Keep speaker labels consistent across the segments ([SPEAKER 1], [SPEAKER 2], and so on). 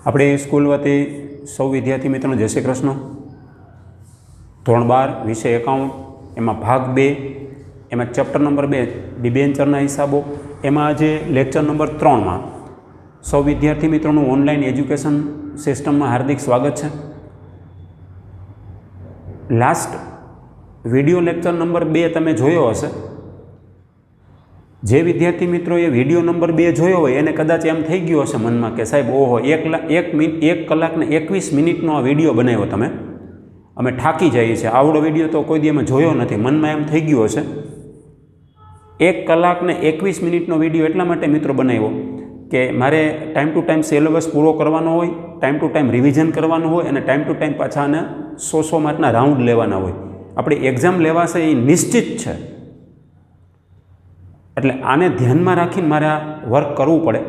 [SPEAKER 1] આપણી સ્કૂલ વતી સૌ વિદ્યાર્થી મિત્રોને જય શ્રી કૃષ્ણ। ધોરણ 12 વિષય એકાઉન્ટ, એમાં ભાગ 2, એમાં ચેપ્ટર નંબર 2 ડિબેન્ચરના હિસાબો, એમાં આજે લેક્ચર નંબર 3માં સૌ વિદ્યાર્થી મિત્રોનું ઓનલાઈન એજ્યુકેશન સિસ્ટમમાં હાર્દિક સ્વાગત છે। લાસ્ટ વિડીયો લેક્ચર નંબર 2 તમે જોયો હશે। જે વિદ્યાર્થી મિત્રોએ વિડીયો નંબર 2 જોયો હોય એને કદાચ એમ થઈ ગયું હશે મનમાં કે સાહેબ ઓહો 1 કલાક ને 21 મિનિટનો આ વિડીયો બનાવ્યો તમે, અમે થાકી જઈએ છીએ, આવડો વિડીયો તો કોઈ દી અમે જોયો નથી, મનમાં એમ થઈ ગયું હશે। 1 કલાક ને 21 મિનિટનો વિડીયો એટલા માટે મિત્રો બનાવ્યો કે મારે ટાઈમ ટુ ટાઈમ સિલેબસ પૂરો કરવાનો હોય, ટાઈમ ટુ ટાઈમ રિવિઝન કરવાનું હોય અને ટાઈમ ટુ ટાઈમ પાછા આને 100 માર્કના રાઉન્ડ લેવાના હોય। આપણી એક્ઝામ લેવાશે એ નિશ્ચિત છે, એટલે આને ધ્યાનમાં રાખીને મારે આ વર્ક કરવું પડે।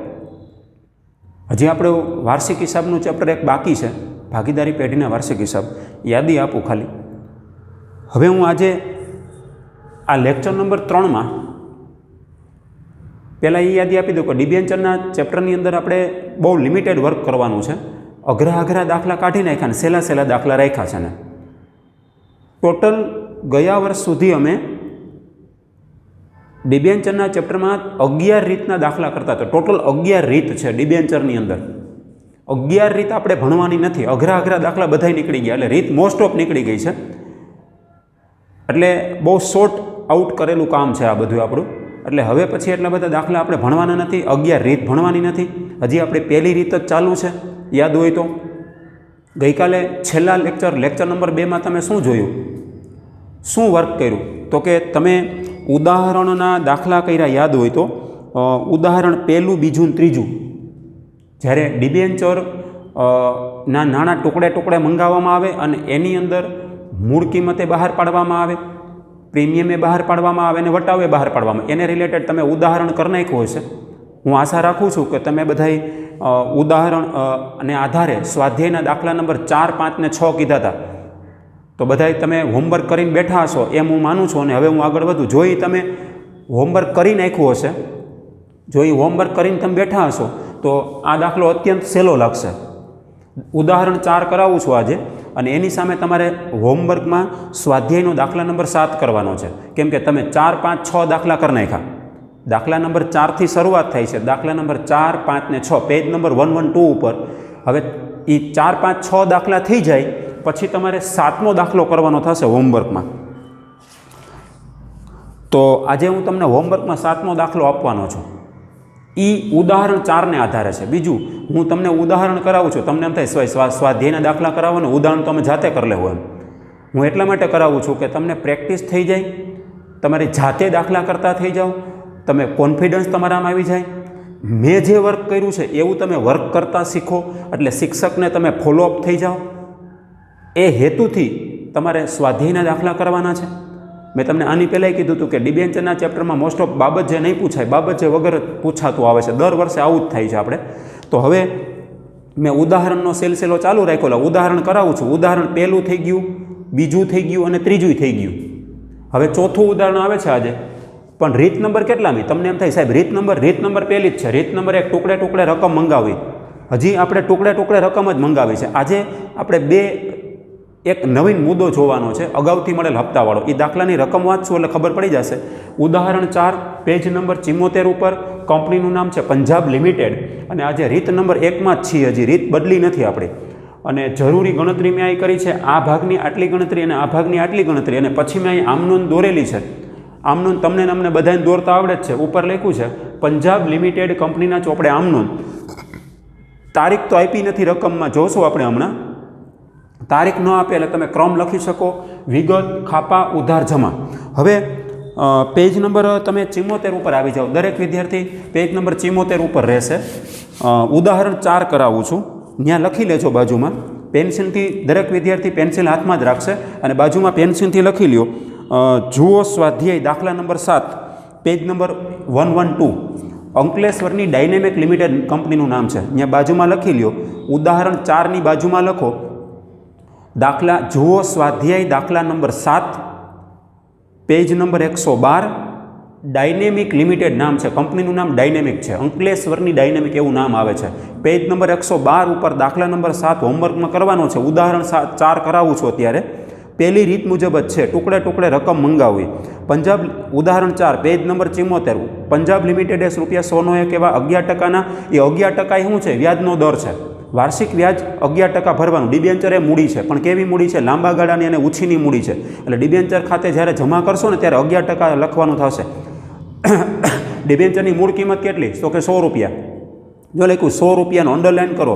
[SPEAKER 1] હજી આપણે વાર્ષિક હિસાબનું ચેપ્ટર એક બાકી છે, ભાગીદારી પેઢીના વાર્ષિક હિસાબ, યાદી આપું ખાલી। હવે હું આજે આ લેક્ચર નંબર 3માં પહેલાં એ યાદી આપી દઉં કે ડિબેન્ચરના ચેપ્ટરની અંદર આપણે બહુ લિમિટેડ વર્ક કરવાનું છે। અઘરા દાખલા કાઢી નાખ્યા ને સહેલા દાખલા રાખ્યા છે ને ટોટલ ગયા વર્ષ સુધી અમે ડિબેન્ચરના ચેપ્ટરમાં 11 રીતના દાખલા કરતા હતા। ટોટલ 11 રીત છે ડિબેન્ચરની અંદર। 11 રીત આપણે ભણવાની નથી, અઘરા દાખલા બધાય નીકળી ગયા, એટલે રીત મોસ્ટ ઓફ નીકળી ગઈ છે, એટલે બહુ શોર્ટ આઉટ કરેલું કામ છે આ બધું આપણું। એટલે હવે પછી એટલા બધા દાખલા આપણે ભણવાના નથી, 11 રીત ભણવાની નથી। હજી આપણે પહેલી રીત જ ચાલુ છે, યાદ હોય તો ગઈકાલે છેલ્લા લેક્ચર નંબર 2માં તમે શું જોયું, શું વર્ક કર્યું, તો કે તમે ઉદાહરણના દાખલા કર્યા, યાદ હોય તો ઉદાહરણ પહેલું, બીજું ને ત્રીજું, જ્યારે ડિબેન્ચર ના નાના ટુકડે મંગાવવામાં આવે અને એની અંદર મૂળ કિંમતે બહાર પાડવામાં આવે, પ્રીમિયમે બહાર પાડવામાં આવે અને વટાવે બહાર પાડવામાં, એને રિલેટેડ તમે ઉદાહરણ કરી નાખ્યું હશે। હું આશા રાખું છું કે તમે બધાય ઉદાહરણ અને આધારે સ્વાધ્યાયના દાખલા નંબર 4, 5 ને 6 કીધા હતા, તો બધાય તમે હોમવર્ક કરીને બેઠા હશો એમ હું માનું છું। અને હવે હું આગળ વધું, જો એ તમે હોમવર્ક કરી નાખ્યું હશે, જો એ હોમવર્ક કરીને તમે બેઠા હશો તો આ દાખલો અત્યંત સહેલો લાગશે। ઉદાહરણ 4 કરાવું છું આજે, અને એની સામે તમારે હોમવર્કમાં સ્વાધ્યાયનો દાખલા નંબર 7 કરવાનો છે, કેમ કે તમે 4, 5, 6 દાખલા કરી નાખ્યા। દાખલા નંબર 4થી શરૂઆત થાય છે, દાખલા નંબર 4, 5 ને 6 પેજ નંબર 112 ઉપર। હવે એ 4, 5, 6 દાખલા થઈ જાય પછી તમારે 7મો દાખલો કરવાનો થશે હોમવર્કમાં। તો આજે હું તમને હોમવર્કમાં 7મો દાખલો આપવાનો છું, એ ઉદાહરણ 4ને આધારે છે। બીજું હું તમને ઉદાહરણ કરાવું છું, તમને એમ થાય સ્વાધ્યાયના દાખલા કરાવો ને ઉદાહરણ તો અમે જાતે કરી લેવું, એમ હું એટલા માટે કરાવું છું કે તમને પ્રેક્ટિસ થઈ જાય, તમારી જાતે દાખલા કરતા થઈ જાઓ, તમે કોન્ફિડન્સ તમારામાં આવી જાય, મેં જે વર્ક કર્યું છે એવું તમે વર્ક કરતા શીખો, એટલે શિક્ષકને તમે ફોલોઅપ થઈ જાઓ। એ હેતુથી તમારે સ્વાધ્યાયના દાખલા કરવાના છે। મેં તમને આની પહેલાંય કીધું હતું કે ડિબેન્ચરના ચેપ્ટરમાં મોસ્ટ ઓફ બાબત જે નહીં પૂછાય, બાબત જે વગર પૂછાતું આવે છે, દર વર્ષે આવું જ થાય છે આપણે। તો હવે મેં ઉદાહરણનો સિલસિલો ચાલુ રાખ્યો, ઉદાહરણ કરાવું છું। ઉદાહરણ પહેલું થઈ ગયું, બીજું થઈ ગયું અને ત્રીજું થઈ ગયું। હવે ચોથું ઉદાહરણ આવે છે આજે, પણ રીત નંબર કેટલામી? તમને એમ થાય સાહેબ રીત નંબર પહેલી જ છે, રીત નંબર 1 ટુકડે રકમ મંગાવી। હજી આપણે ટુકડે રકમ જ મંગાવી છે। આજે આપણે એક નવીન મુદ્દો જોવાનો છે, અગાઉથી મળેલ હપ્તાવાળો, એ દાખલાની રકમ વાંચશું એટલે ખબર પડી જશે। ઉદાહરણ 4 પેજ નંબર 74 ઉપર, કંપનીનું નામ છે પંજાબ લિમિટેડ, અને આજે રીત નંબર 1માં જ છીએ, હજી રીત બદલી નથી આપણી, અને જરૂરી ગણતરી મેં અહીં કરી છે, આ ભાગની આટલી ગણતરી અને આ ભાગની આટલી ગણતરી, અને પછી મેં અહીં આમનોંધ દોરેલી છે। આમનોંધ તમને અમને બધાને દોરતા આવડે જ છે, ઉપર લખ્યું છે પંજાબ લિમિટેડ કંપનીના ચોપડે આમનોંધ। તારીખ તો આપી નથી રકમમાં, જોશું આપણે હમણાં, તારીખ ન આપે એટલે તમે ક્રમ લખી શકો, વિગત, ખાપા, ઉધાર, જમા। હવે પેજ નંબર તમે 74 ઉપર આવી જાઓ, દરેક વિદ્યાર્થી પેજ નંબર 74 ઉપર રહેશે। ઉદાહરણ 4 કરાવું છું, ત્યાં લખી લેજો બાજુમાં પેન્સિલથી, દરેક વિદ્યાર્થી પેન્સિલ હાથમાં જ રાખશે અને બાજુમાં પેન્સિલથી લખી લ્યો, જુઓ સ્વાધ્યાય દાખલા નંબર 7 પેજ નંબર 112, અંકલેશ્વરની ડાયનેમિક લિમિટેડ કંપનીનું નામ છે, ત્યાં બાજુમાં લખી લ્યો। ઉદાહરણ 4ની બાજુમાં લખો દાખલા, જુઓ સ્વાધ્યાય દાખલા number 7 page number 112, dynamic limited નામ છે, કંપનીનું નામ ડાયનેમિક છે, અંકલેશ્વરની ડાયનેમિક એવું નામ આવે છે. પેજ નંબર 112 ઉપર દાખલા નંબર 7 હોમવર્કમાં કરવાનો છે. ઉદાહરણ 4 કરાવું છું અત્યારે. પહેલી રીત મુજબ જ છે, ટુકડે ટુકડે રકમ મંગાવવી. પંજાબ ઉદાહરણ 4 પેજ નંબર 74. પંજાબ લિમિટેડે ₹100 એવા 11%ના, એ 11% શું છે? વ્યાજનો દર છે. વાર્ષિક વ્યાજ 11% ભરવાનું. ડિબેન્ચર એ મૂડી છે, પણ કેવી મૂડી છે? લાંબા ગાળાની અને ઉછીની મૂડી છે. એટલે ડિબેન્ચર ખાતે જ્યારે જમા કરશો ને ત્યારે 11% લખવાનું થશે. ડિબેન્ચરની મૂળ કિંમત કેટલી? તો કે ₹100. જો લખ્યું ₹100 અંડરલાઇન કરો,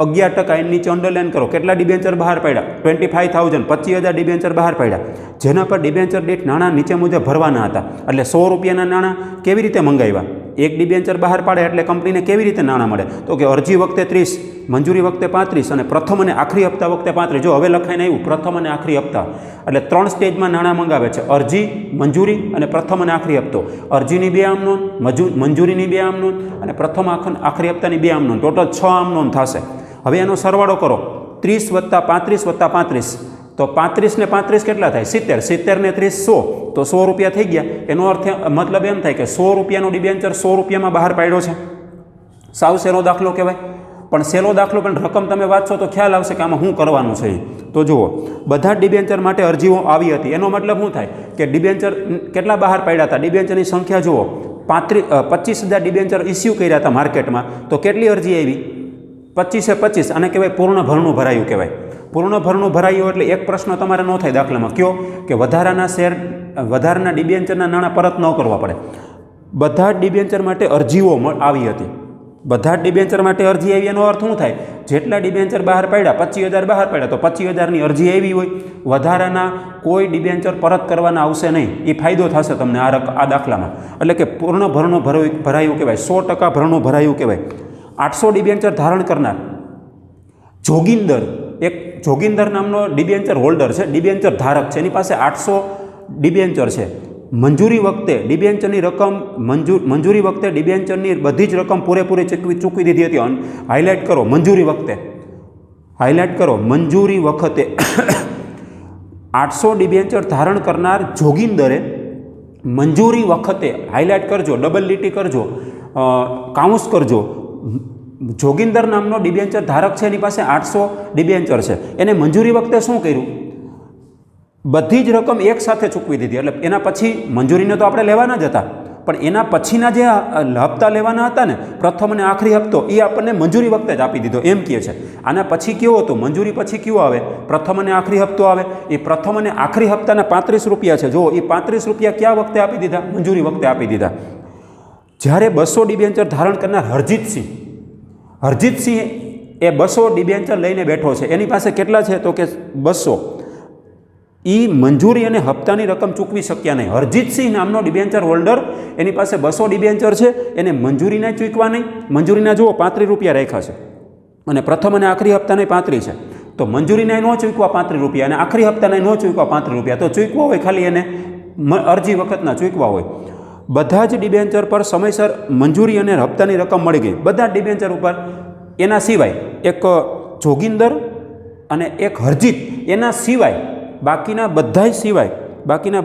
[SPEAKER 1] 11% એની નીચે અંડરલાઇન કરો. કેટલા ડિબેન્ચર બહાર પાડ્યા? 25,000, 25,000 ડિબેન્ચર બહાર પાડ્યા, જેના પર ડિબેન્ચર દીઠ નાણાં નીચે મુજબ ભરવાના હતા. એટલે ₹100ના નાણાં કેવી રીતે મંગાવ્યા? એક ડિબેન્ચર બહાર પાડે એટલે કંપનીને કેવી રીતે નાણાં મળે? તો કે અરજી વખતે 30, મંજૂરી વખતે 35 અને પ્રથમ અને આખરી હપ્તા વખતે 35. જો હવે લખાઈને આવ્યું પ્રથમ અને આખરી હપ્તા, એટલે 3 સ્ટેજમાં નાણાં મંગાવે છે: અરજી, મંજૂરી અને પ્રથમ અને આખરી હપ્તો. અરજીની 2 આમ નોંધ, મંજૂરીની 2 આમ નોંધ અને પ્રથમ આખરી હપ્તાની 2 આમ નોંધ. ટોટલ 6 આમ નોંધ થશે. હવે એનો સરવાળો કરો. 30 + 35 + 35, તો 35 ને 35 કેટલા થાય? 70. 70 ને 30 100, તો ₹100 થઈ ગયા. એનો અર્થ મતલબ એમ થાય કે ₹100નું ડિબેન્ચર ₹100માં બહાર પાડ્યો છે. સાવ સહેલો દાખલો કહેવાય. પણ સહેલો દાખલો, પણ રકમ તમે વાંચશો તો ખ્યાલ આવશે કે આમાં શું કરવાનું છે. તો જુઓ, બધા ડિબેન્ચર માટે અરજીઓ આવી હતી. એનો મતલબ શું થાય કે ડિબેન્ચર કેટલા બહાર પાડ્યા હતા? ડિબેન્ચરની સંખ્યા જુઓ, 25,000 ડિબેન્ચર ઇસ્યુ કર્યા હતા માર્કેટમાં. તો કેટલી અરજી આવી? 25 આને કહેવાય પૂર્ણ ભરણું ભરાયું કહેવાય. પૂર્ણ ભરણું ભરાયું એટલે એક પ્રશ્ન તમારે ન થાય દાખલામાં, કયો કે વધારાના ડિબેન્ચરના નાણાં પરત ન કરવા પડે. બધા જ ડિબેન્ચર માટે અરજીઓ આવી હતી. બધા જ ડિબેન્ચર માટે અરજી આવી, એનો અર્થ શું થાય? જેટલા ડિબેન્ચર બહાર પાડ્યા, 25,000 બહાર પાડ્યા, તો 25,000ની અરજી આવી હોય. વધારાના કોઈ ડિબેન્ચર પરત કરવાના આવશે નહીં. એ ફાયદો થશે તમને આ દાખલામાં. એટલે કે પૂર્ણ ભરણું ભરાયું કહેવાય, 100% ભરણું ભરાયું કહેવાય. 800 ડિબેન્ચર ધારણ કરનાર જોગિંદર, એક જોગિંદર નામનો ડિબેન્ચર હોલ્ડર છે, ડિબેન્ચર ધારક છે. એની પાસે 800 ડિબેન્ચર છે. મંજૂરી વખતે ડિબેન્ચરની રકમ મંજૂરી વખતે ડિબેન્ચરની બધી જ રકમ પૂરેપૂરી ચૂકવી દીધી હતી. હાઇલાઇટ કરો, મંજૂરી વખતે. હાઇલાઇટ કરો, મંજૂરી વખતે 800 ડિબેન્ચર ધારણ કરનાર જોગિંદરે મંજૂરી વખતે, હાઇલાઇટ કરજો, ડબલ લીટી કરજો, કાઉન્સ કરજો. જોગિંદર નામનો ડિબેન્ચર ધારક છે, એની પાસે 800 ડિબેન્ચર છે. એને મંજૂરી વખતે શું કર્યું? બધી જ રકમ એક સાથે ચૂકવી દીધી. એટલે એના પછી મંજૂરીને તો આપણે લેવાના જ હતા, પણ એના પછીના જે હપ્તા લેવાના હતા ને, પ્રથમ અને આખરી હપ્તો, એ આપણને મંજૂરી વખતે જ આપી દીધો એમ કહે છે. આના પછી કેવો હતો? મંજૂરી પછી કયો આવે? પ્રથમ અને આખરી હપ્તો આવે. એ પ્રથમ અને આખરી હપ્તાના ₹35 છે. જો એ ₹35 કયા વખતે આપી દીધા? મંજૂરી વખતે આપી દીધા. જ્યારે 200 ડિબેન્ચર ધારણ કરનાર હરજીતસિંહ એ 200 ડિબેન્ચર લઈને બેઠો છે. એની પાસે કેટલા છે? તો કે 200. એ મંજૂરી અને હપ્તાની રકમ ચૂકવી શક્યા નહીં. હરજીતસિંહ નામનો ડિબેન્ચર હોલ્ડર, એની પાસે 200 ડિબેન્ચર છે, એને મંજૂરીના ચૂકવા નહીં. મંજૂરીના જુઓ ₹35 રાખ્યા છે અને પ્રથમ અને આખરી હપ્તાને 35 છે. તો મંજૂરીના ન ચૂકવા ₹35 અને આખરી હપ્તાને ન ચૂકવા ₹35. તો ચૂકવા હોય ખાલી એને અરજી વખતના ચૂકવા હોય. બધા જ ડિબેન્ચર પર સમયસર મંજૂરી અને હપ્તાની રકમ મળી ગઈ. બધા જ ડિબેન્ચર ઉપર. એના સિવાય એક જોગિંદર અને એક હરજીત, એના સિવાય બાકીના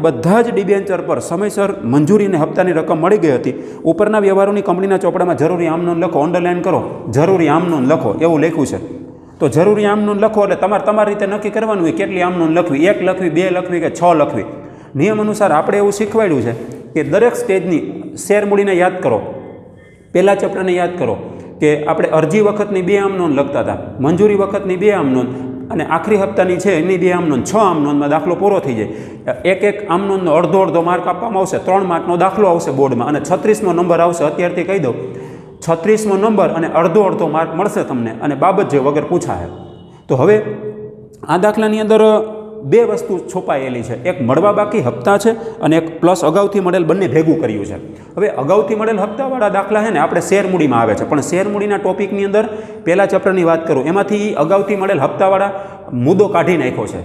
[SPEAKER 1] બધા જ ડિબેન્ચર પર સમયસર મંજૂરી અને હપ્તાની રકમ મળી ગઈ હતી. ઉપરના વ્યવહારોની કંપનીના ચોપડામાં જરૂરી આમ નોંધ લખો. અંડરલાઇન કરો, જરૂરી આમ નોંધ લખો, એવું લખ્યું છે. તો જરૂરી આમ નોંધ લખો એટલે તમારી રીતે નક્કી કરવાનું હોય કેટલી આમ નોંધ લખવી. 1 લખવી, 2 લખવી કે 6 લખવી. નિયમ અનુસાર આપણે એવું શીખવાડ્યું છે કે દરેક સ્ટેજની શેર મૂડીને યાદ કરો. પહેલા ચેપ્ટરને યાદ કરો કે આપણે અરજી વખતની 2 આમ નોંધ લખતા હતા, મંજૂરી વખતની 2 આમ નોંધ અને આખરી હપ્તાની છે એની 2 આમ નોંધ. 6 આમ નોંધમાં દાખલો પૂરો થઈ જાય. એક આમ નોંધનો અડધો માર્ક આપવામાં આવશે. 3 માર્કનો દાખલો આવશે બોર્ડમાં અને 36મો નંબર આવશે. અત્યારથી કહી દઉં, 36મો નંબર અને અડધો માર્ક મળશે તમને, અને બાબત જે વગર પૂછાય. તો હવે આ દાખલાની અંદર 2 વસ્તુ છુપાયેલી છે. એક મળવા બાકી હપ્તા છે અને એક પ્લસ અગાઉથી મળેલ, બંને ભેગું કર્યું છે. હવે અગાઉથી મળેલ હપ્તાવાળા દાખલા છે ને આપણે શેર મૂડીમાં આવે છે, પણ શેર મૂડીના ટોપિકની અંદર પહેલા ચેપ્ટરની વાત કરું, એમાંથી અગાઉથી મળેલ હપ્તાવાળા મુદ્દો કાઢી નાખ્યો છે.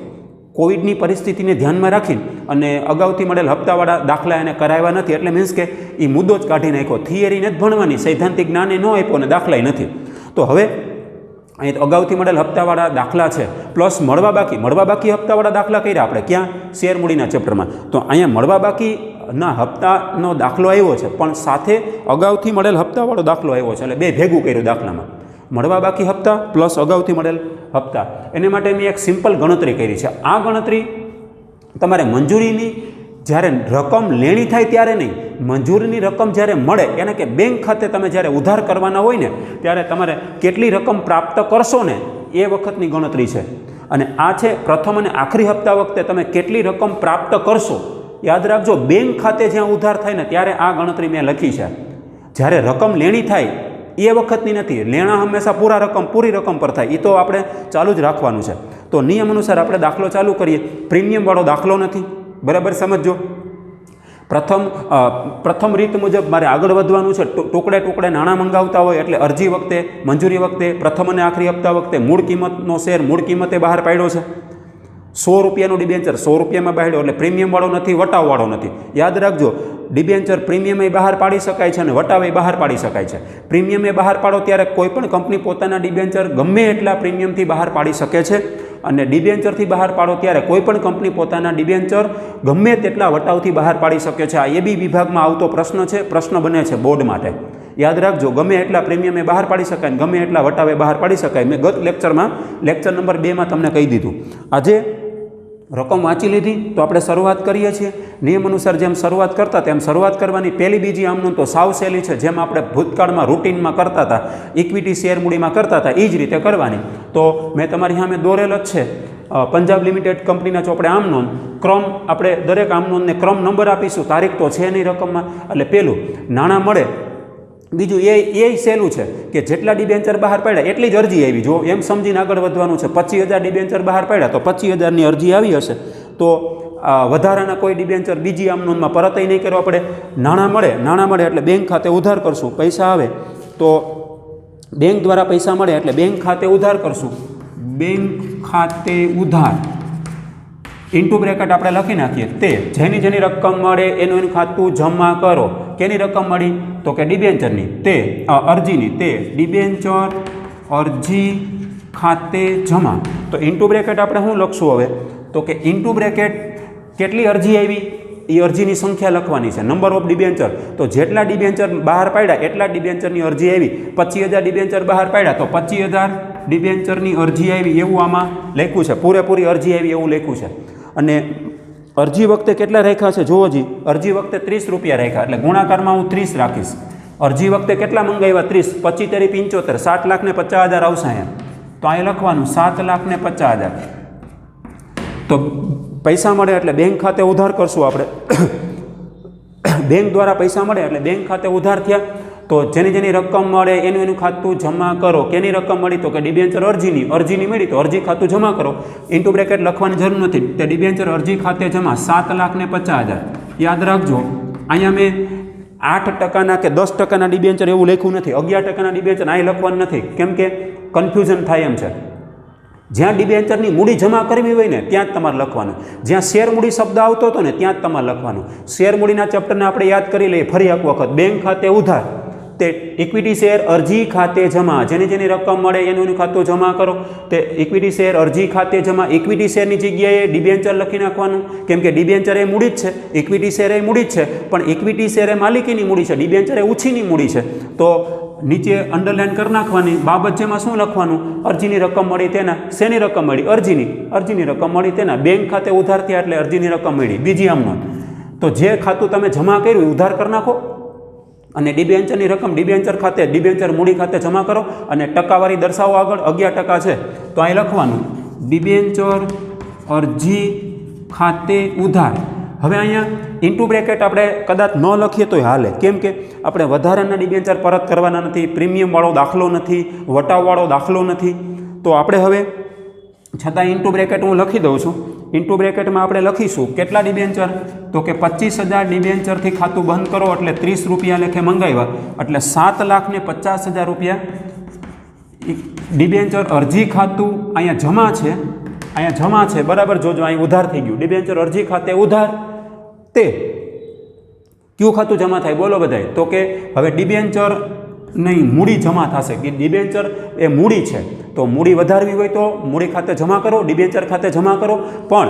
[SPEAKER 1] કોવિડની પરિસ્થિતિને ધ્યાનમાં રાખીને અને અગાઉથી મળેલ હપ્તાવાળા દાખલા એને કરાવ્યા નથી. એટલે મીન્સ કે એ મુદ્દો જ કાઢી નાખ્યો. થિયરી નથી ભણવાની, સૈદ્ધાંતિક જ્ઞાને ન આપ્યો અને દાખલાય નથી. તો હવે અહીં અગાઉથી મળેલ હપ્તાવાળા દાખલા છે, પ્લસ મળવા બાકી હપ્તાવાળા દાખલા કર્યા આપણે ક્યાં? શેર મૂડીના ચેપ્ટરમાં. તો અહીંયા મળવા બાકી ના હપ્તાનો દાખલો આવ્યો છે પણ સાથે અગાઉથી મળેલ હપ્તાવાળો દાખલો આવ્યો છે, એટલે બે ભેગું કર્યું દાખલામાં, મળવા બાકી હપ્તા પ્લસ અગાઉથી મળેલ હપ્તા. એને માટે મેં એક સિમ્પલ ગણતરી કરી છે. આ ગણતરી તમારે મંજૂરીની જ્યારે રકમ લેણી થાય ત્યારે નહીં, મંજૂરીની રકમ જ્યારે મળે એને કે બેંક ખાતે તમે જ્યારે ઉધાર કરવાના હોય ને ત્યારે તમારે કેટલી રકમ પ્રાપ્ત કરશો ને એ વખતની ગણતરી છે. અને આ છે પ્રથમ અને આખરી હપ્તા વખતે તમે કેટલી રકમ પ્રાપ્ત કરશો. યાદ રાખજો, બેંક ખાતે જ્યાં ઉધાર થાય ને ત્યારે આ ગણતરી મેં લખી છે. જ્યારે રકમ લેણી થાય એ વખતની નથી, લેણા હંમેશા પૂરી રકમ પર થાય, એ તો આપણે ચાલુ જ રાખવાનું છે. તો નિયમ અનુસાર આપણે દાખલો ચાલુ કરીએ. પ્રીમિયમવાળો દાખલો નથી, બરાબર સમજો. પ્રથમ રીત મુજબ મારે આગળ વધવાનું છે. ટુકડે નાણાં મંગાવતા હોય એટલે અરજી વખતે, મંજૂરી વખતે, પ્રથમ અને આખરી હપ્તા વખતે મૂળ કિંમતનો શેર મૂળ કિંમતે બહાર પાડ્યો છે. 100 રૂપિયાનું ડિબેન્ચર 100 રૂપિયામાં પાડ્યો એટલે પ્રીમિયમવાળો નથી, વટાવવાળો નથી. યાદ રાખજો, ડિબેન્ચર પ્રીમિયમે બહાર પાડી શકાય છે અને વટાવે બહાર પાડી શકાય છે. પ્રીમિયમે બહાર પાડો ત્યારે કોઈ પણ કંપની પોતાના ડિબેન્ચર ગમે એટલા પ્રીમિયમથી બહાર પાડી શકે છે, અને ડિબેન્ચરથી બહાર પાડો ત્યારે કોઈ પણ કંપની પોતાના ડિબેન્ચર ગમે તેટલા વટાવથી બહાર પાડી શકે છે. આ એબી વિભાગમાં આવતો પ્રશ્ન છે, પ્રશ્ન બને છે બોર્ડ માટે. યાદ રાખજો, ગમે એટલા પ્રીમિયમે બહાર પાડી શકાય, ગમે એટલા વટાવે બહાર પાડી શકાય. મેં ગત લેક્ચર નંબર 2 તમને કહી દીધું. આજે રકમ વાંચી લીધી તો આપણે શરૂઆત કરીએ છીએ. નિયમ અનુસાર જેમ શરૂઆત કરતા તેમ શરૂઆત કરવાની. પહેલી બીજી આમનું તો સાવ સહેલી છે, જેમ આપણે ભૂતકાળમાં રૂટીનમાં કરતા હતા, ઇક્વિટી શેર મૂડીમાં કરતા હતા એ જ રીતે કરવાની. તો મેં તમારી સામે દોરેલ જ છે. પંજાબ લિમિટેડ કંપનીના ચોપડે આમનોંધ ક્રમ, આપણે દરેક આમનોંધને ક્રમ નંબર આપીશું, તારીખ તો છે નહીં રકમમાં. એટલે પહેલું નાણાં મળે, બીજું એ સહેલું છે કે જેટલા ડિબેન્ચર બહાર પાડ્યા એટલી જ અરજી આવી. જો એમ સમજીને આગળ વધવાનું છે. 25,000 ડિબેન્ચર બહાર પાડ્યા તો 25,000ની અરજી આવી હશે, તો વધારાના કોઈ ડિબેન્ચર બીજી આમનોંધમાં પરત નહીં કરવા પડે. નાણાં મળે એટલે બેંક ખાતે ઉધાર કરશું. પૈસા આવે તો બેંક દ્વારા પૈસા મળે એટલે બેંક ખાતે ઉધાર કરશું. બેંક ખાતે ઉધાર ઇન્ટુ બ્રેકેટ આપણે લખી નાખીએ. તે જેની રકમ મળે એનું ખાતું જમા કરો. કેની રકમ મળી? તો કે ડિબેન્ચરની, તે અરજીની, તે ડિબેન્ચર અરજી ખાતે જમા. તો ઇન્ટુ બ્રેકેટ આપણે શું લખશું હવે? તો કે ઇન્ટુ બ્રેકેટ કેટલી અરજી આવી એ અરજીની સંખ્યા લખવાની છે, નંબર ઓફ ડિબેન્ચર. તો જેટલા ડિબેન્ચર બહાર પાડ્યા એટલા ડિબેન્ચરની અરજી આવી. 25,000 ડિબેન્ચર બહાર પાડ્યા તો 25,000 ડિબેન્ચરની અરજી આવી એવું આમાં લખ્યું છે. પૂરેપૂરી અરજી આવી એવું લખ્યું છે. અને અરજી વખતે કેટલા રાખ્યા છે જુઓ જી. અરજી વખતે 30 રૂપિયા રાખ્યા, એટલે ગુણાકારમાં હું 30 રાખીશ. અરજી વખતે કેટલા મંગાવ્યા? 30. 25 × 75 7,50,000 આવશે અહીંયા. તો અહીં લખવાનું 7,50,000. તો પૈસા મળે એટલે બેંક ખાતે ઉધાર કરશું આપણે. બેંક દ્વારા પૈસા મળે એટલે બેંક ખાતે ઉધાર થયા. તો જેની રકમ મળે એનું ખાતું જમા કરો. કેની રકમ મળી? તો કે ડિબેન્ચર અરજીની મળી તો અરજી ખાતું જમા કરો. ઇન્ટુ બ્રેકેટ લખવાની જરૂર નથી. તે ડિબેન્ચર અરજી ખાતે જમા 7,50,000. યાદ રાખજો, અહીંયા મેં 8% કે 10% ડિબેન્ચર એવું લખ્યું નથી. 11% ડિબેન્ચર અહીં લખવાનું નથી, કેમ કે કન્ફ્યુઝન થાય એમ છે. જ્યાં ડિબેન્ચરની મૂડી જમા કરવી હોય ને ત્યાં જ તમારે લખવાનું. જ્યાં શેર મૂડી શબ્દ આવતો હતો ને ત્યાં જ તમારે લખવાનું. શેર મૂડીના ચેપ્ટરને આપણે યાદ કરી લઈએ ફરી એક વખત. બેંક ખાતે ઉધાર, તે ઇક્વિટી શેર અરજી ખાતે જમા. જેની રકમ મળે એનું ખાતું જમા કરો. તે ઇક્વિટી શેર અરજી ખાતે જમા. ઇક્વિટી શેરની જગ્યાએ ડિબેન્ચર લખી નાખવાનું, કેમ કે ડિબેન્ચર એ મૂડી જ છે, ઇક્વિટી શેર એ મૂડી જ છે. પણ ઇક્વિટી શેર એ માલિકીની મૂડી છે, ડિબેન્ચર એ ઉછીની મૂડી છે. તો નીચે અંડરલાઇન કરી નાખવાની બાબત. જેમાં શું લખવાનું? અરજીની રકમ મળી તેના. શેની રકમ મળી? અરજીની રકમ મળી તેના. બેંક ખાતે ઉધાર થયા એટલે અરજીની રકમ મળી. બીજી આમનો તો જે ખાતું તમે જમા કર્યું ઉધાર કરી નાખો, અને ડિબેન્ચરની રકમ ડિબેન્ચર ખાતે, ડિબેન્ચર મૂડી ખાતે જમા કરો. અને ટકાવારી દર્શાવો આગળ. 11% છે તો અહીં લખવાનું ડિબેન્ચર અરજી ખાતે ઉધાર. હવે અહીંયા ઇન્ટુ બ્રેકેટ આપણે કદાચ ન લખીએ તોય હાલે, કેમ કે આપણે વધારાના ડિબેન્ચર પરત કરવાના નથી, પ્રીમિયમવાળો દાખલો નથી, વટાવવાળો દાખલો નથી. તો આપણે હવે છતાં ઇન્ટુ બ્રેકેટ હું લખી દઉં છું. ઇન્ટુ બ્રેકેટમાં આપણે લખીશું કેટલા ડિબેન્ચર? તો કે 25,000 ડિબેન્ચરથી ખાતું બંધ કરો એટલે 30 રૂપિયા લેખે મંગાવ્યા એટલે 7,50,000 રૂપિયા. ડિબેન્ચર અરજી ખાતું અહીંયા જમા છે, બરાબર જોજો, અહીં ઉધાર થઈ ગયું. ડિબેન્ચર અરજી ખાતે ઉધાર, તે કયું ખાતું જમા થાય બોલો બધાય? તો કે હવે ડિબેન્ચર નહીં, મૂડી જમા થશે કે ડિબેન્ચર એ મૂડી છે, તો મૂડી વધારવી હોય તો મૂડી ખાતે જમા કરો, ડિબેન્ચર ખાતે જમા કરો. પણ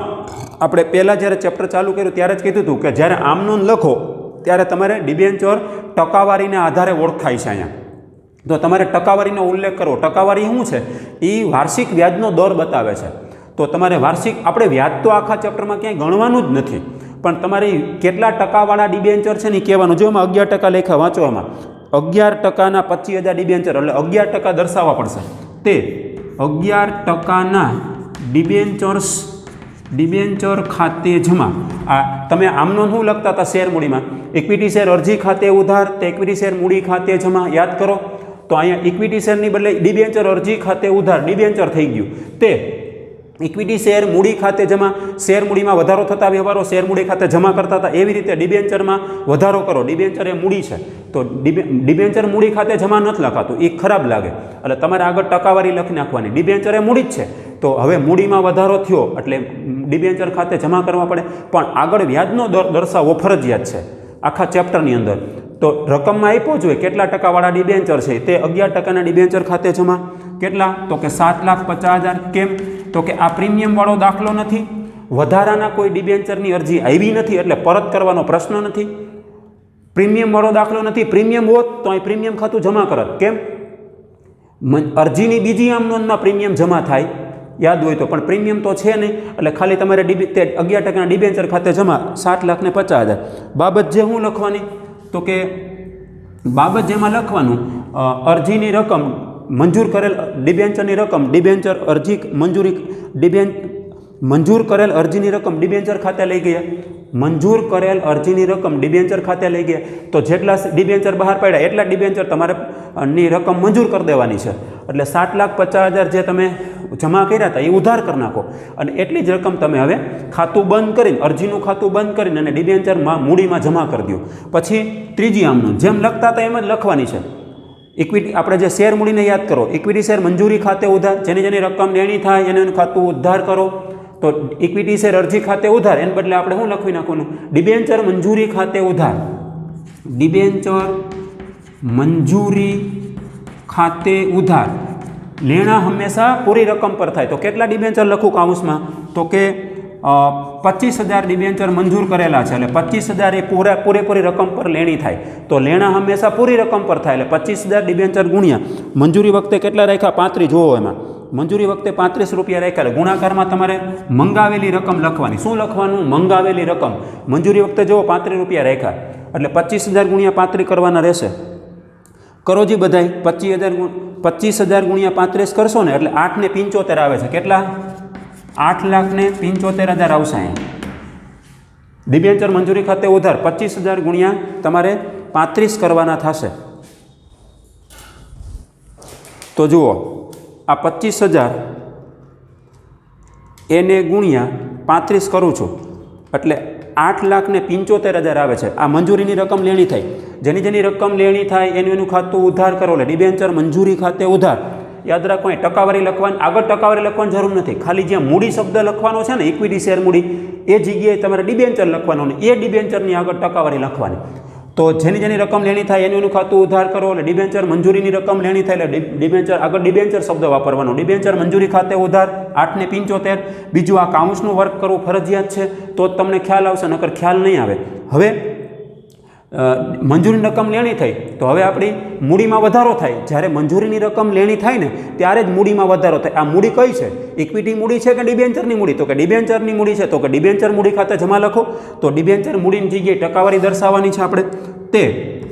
[SPEAKER 1] આપણે પહેલાં જ્યારે ચેપ્ટર ચાલુ કર્યું ત્યારે જ કીધું હતું કે જ્યારે આમનોંધ લખો ત્યારે તમારે ડિબેન્ચર ટકાવારીના આધારે ઓળખાય છે અહીંયા, તો તમારે ટકાવારીનો ઉલ્લેખ કરવો. ટકાવારી શું છે? એ વાર્ષિક વ્યાજનો દર બતાવે છે. તો તમારે વાર્ષિક, આપણે વ્યાજ તો આખા ચેપ્ટરમાં ક્યાંય ગણવાનું જ નથી, પણ તમારે કેટલા ટકાવાળા ડિબેન્ચર છે ને એ કહેવાનું. જો એમાં 11% લેખા વાંચો, એમાં 11%ના 25,000 ડિબેન્ચર, એટલે 11% દર્શાવવા પડશે. તે 11%ના ડિબેન્ચર ખાતે જમા. આ તમે આમનો શું લખતા હતા શેર મૂડીમાં? ઇક્વિટી શેર અરજી ખાતે ઉધાર, તે ઇક્વિટી શેર મૂડી ખાતે જમા. યાદ કરો. તો અહીંયા ઇક્વિટી શેરની બદલે ડિબેન્ચર અરજી ખાતે ઉધાર, ડિબેન્ચર થઈ ગયું. તે ઇક્વિટી શેર મૂડી ખાતે જમા, શેર મૂડીમાં વધારો થતા વ્યવહારો શેર મૂડી ખાતે જમા કરતા હતા, એવી રીતે ડિબેન્ચરમાં વધારો કરો. ડિબેન્ચર એ મૂડી છે, તો ડિબેન્ચર મૂડી ખાતે જમા નથી લખાતું, એ ખરાબ લાગે, એટલે તમારે આગળ ટકાવારી લખી નાખવાની. ડિબેન્ચર એ મૂડી જ છે, તો હવે મૂડીમાં વધારો થયો એટલે ડિબેન્ચર ખાતે જમા કરવા પડે, પણ આગળ વ્યાજનો દર દર્શાવવો ફરજિયાત છે આખા ચેપ્ટરની અંદર. તો રકમમાં આપ્યો જોઈએ કેટલા ટકાવાળા ડિબેન્ચર છે, તે 11%ના ડિબેન્ચર ખાતે જમા. કેટલા? તો કે 7,50,000. કેમ? તો કે આ પ્રીમિયમવાળો દાખલો નથી, વધારાના કોઈ ડિબેન્ચરની અરજી આવી નથી, એટલે પરત કરવાનો પ્રશ્ન નથી. પ્રીમિયમવાળો દાખલો નથી, પ્રીમિયમ હોત તો અહીં પ્રીમિયમ ખાતું જમા કરત. કેમ? અરજીની બીજી આમનોંધમાં પ્રીમિયમ જમા થાય, યાદ હોય તો, પણ પ્રીમિયમ તો છે નહીં, એટલે ખાલી તમારે 11%ના ડિબેન્ચર ખાતે જમા 7,50,000. બાબત જે હું લખવાની, તો કે બાબત જેમાં લખવાનું અરજીની રકમ, મંજૂર કરેલ ડિબેન્ચરની રકમ, ડિબેન્ચર અરજી મંજૂર કરેલ અરજીની રકમ ડિબેન્ચર ખાતે લઈ ગયા, મંજૂર કરેલ અરજીની રકમ ડિબેન્ચર ખાતે લઈ ગયા. તો જેટલા ડિબેન્ચર બહાર પડ્યા એટલા ડિબેન્ચર તમારે ની રકમ મંજૂર કરી દેવાની છે. એટલે 7,50,000 જે તમે જમા કર્યા હતા એ ઉધાર કરી નાખો, અને એટલી જ રકમ તમે હવે ખાતું બંધ કરીને, અરજીનું ખાતું બંધ કરીને અને ડિબેન્ચરમાં મૂડીમાં જમા કરી દો. પછી ત્રીજી આમનોંધ જેમ લખતા હતા એમ જ લખવાની છે. ઇક્વિટી, આપણે જે શેર મૂડીને યાદ કરો, ઇક્વિટી શેર મંજૂરી ખાતે ઉધાર, જેની જેની રકમ લેણી થાય એનું ખાતું ઉધાર કરો. તો ઇક્વિટી શેર અરજી ખાતે ઉધાર, એને બદલે આપણે શું લખી નાખવાનું? ડિબેન્ચર મંજૂરી ખાતે ઉધાર, ડિબેન્ચર મંજૂરી ખાતે ઉધાર. લેણા હંમેશા પૂરી રકમ પર થાય, તો કેટલા ડિબેન્ચર લખું કાઉન્સમાં? તો કે 25,000 ડિબેન્ચર મંજૂર કરેલા છે, એટલે 25,000 એ પૂરેપૂરી રકમ પર લેણી થાય. તો લેણા હંમેશા પૂરી રકમ પર થાય, એટલે 25,000 ડિબેન્ચર ગુણ્યા મંજૂરી વખતે કેટલા રાખ્યા? 35. જોવો એમાં મંજૂરી વખતે 35 રૂપિયા રાખ્યા. ગુણાકારમાં તમારે મંગાવેલી રકમ લખવાની. શું લખવાનું? મંગાવેલી રકમ. મંજૂરી વખતે જુઓ 35 રૂપિયા રાખ્યા, એટલે 25,000 ગુણ્યા 35 કરવાના રહેશે. કરો જી બધાય. 25,000 ગુણ્યા 35 કરશો ને એટલે 8,75,000 આવે છે. કેટલા? 8,75,000 આવશે અહીંયા. ડિબેન્ચર મંજૂરી ખાતે ઉધાર 25,000 ગુણ્યા તમારે 35 કરવાના થશે. તો જુઓ આ 25,000 એને ગુણ્યા 35 કરું છું એટલે 8,75,000 આવે છે. આ મંજૂરીની રકમ લેણી થાય, જેની રકમ લેણી થાય એનું ખાતું ઉધાર કરો, એટલે ડિબેન્ચર મંજૂરી ખાતે ઉધાર. યાદ રાખો, અહીં ટકાવારી લખવાની, આગળ ટકાવારી લખવાની જરૂર નથી, ખાલી જ્યાં મૂડી શબ્દ લખવાનો છે ને, ઇક્વિટી શેર મૂડી, એ જગ્યાએ તમારે ડિબેન્ચર લખવાનો ને એ ડિબેન્ચરની આગળ ટકાવારી લખવાની. તો જેની રકમ લેણી થાય એનું ખાતું ઉધાર કરો, એટલે ડિબેન્ચર મંજૂરીની રકમ લેણી થાય એટલે ડિબેન્ચર આગળ ડિબેન્ચર શબ્દ વાપરવાનો. ડિબેન્ચર મંજૂરી ખાતે ઉધાર 8,75,000. બીજું આ કાઉન્સનું વર્ક કરવું ફરજિયાત છે, તો જ તમને ખ્યાલ આવશે, નકર ખ્યાલ નહીં આવે. હવે મંજૂરીની રકમ લેણી થઈ, તો હવે આપણી મૂડીમાં વધારો થાય. જ્યારે મંજૂરીની રકમ લેણી થાય ને ત્યારે જ મૂડીમાં વધારો થાય. આ મૂડી કઈ છે? ઇક્વિટી મૂડી છે કે ડિબેન્ચરની મૂડી? તો કે ડિબેન્ચરની મૂડી છે, તો કે ડિબેન્ચર મૂડી ખાતે જમા લખો. તો ડિબેન્ચર મૂડીની જગ્યાએ ટકાવારી દર્શાવવાની છે આપણે. તે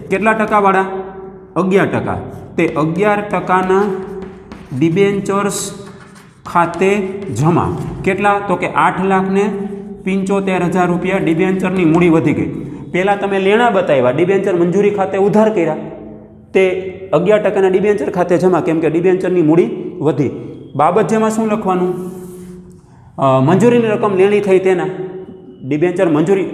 [SPEAKER 1] કેટલા ટકાવાળા? 11%. તે 11%ના ડિબેન્ચર્સ ખાતે જમા. કેટલા? તો કે 8,75,000 રૂપિયા ડિબેન્ચરની મૂડી વધી ગઈ. પહેલાં તમે લેણા બતાવ્યા, ડિબેન્ચર મંજૂરી ખાતે ઉધાર કર્યા, તે 11%ના ડિબેન્ચર ખાતે જમા, કેમ કે ડિબેન્ચરની મૂડી વધી. બાબત જેમાં શું લખવાનું? મંજૂરીની રકમ લેણી થઈ તેના ડિબેન્ચર મંજૂરી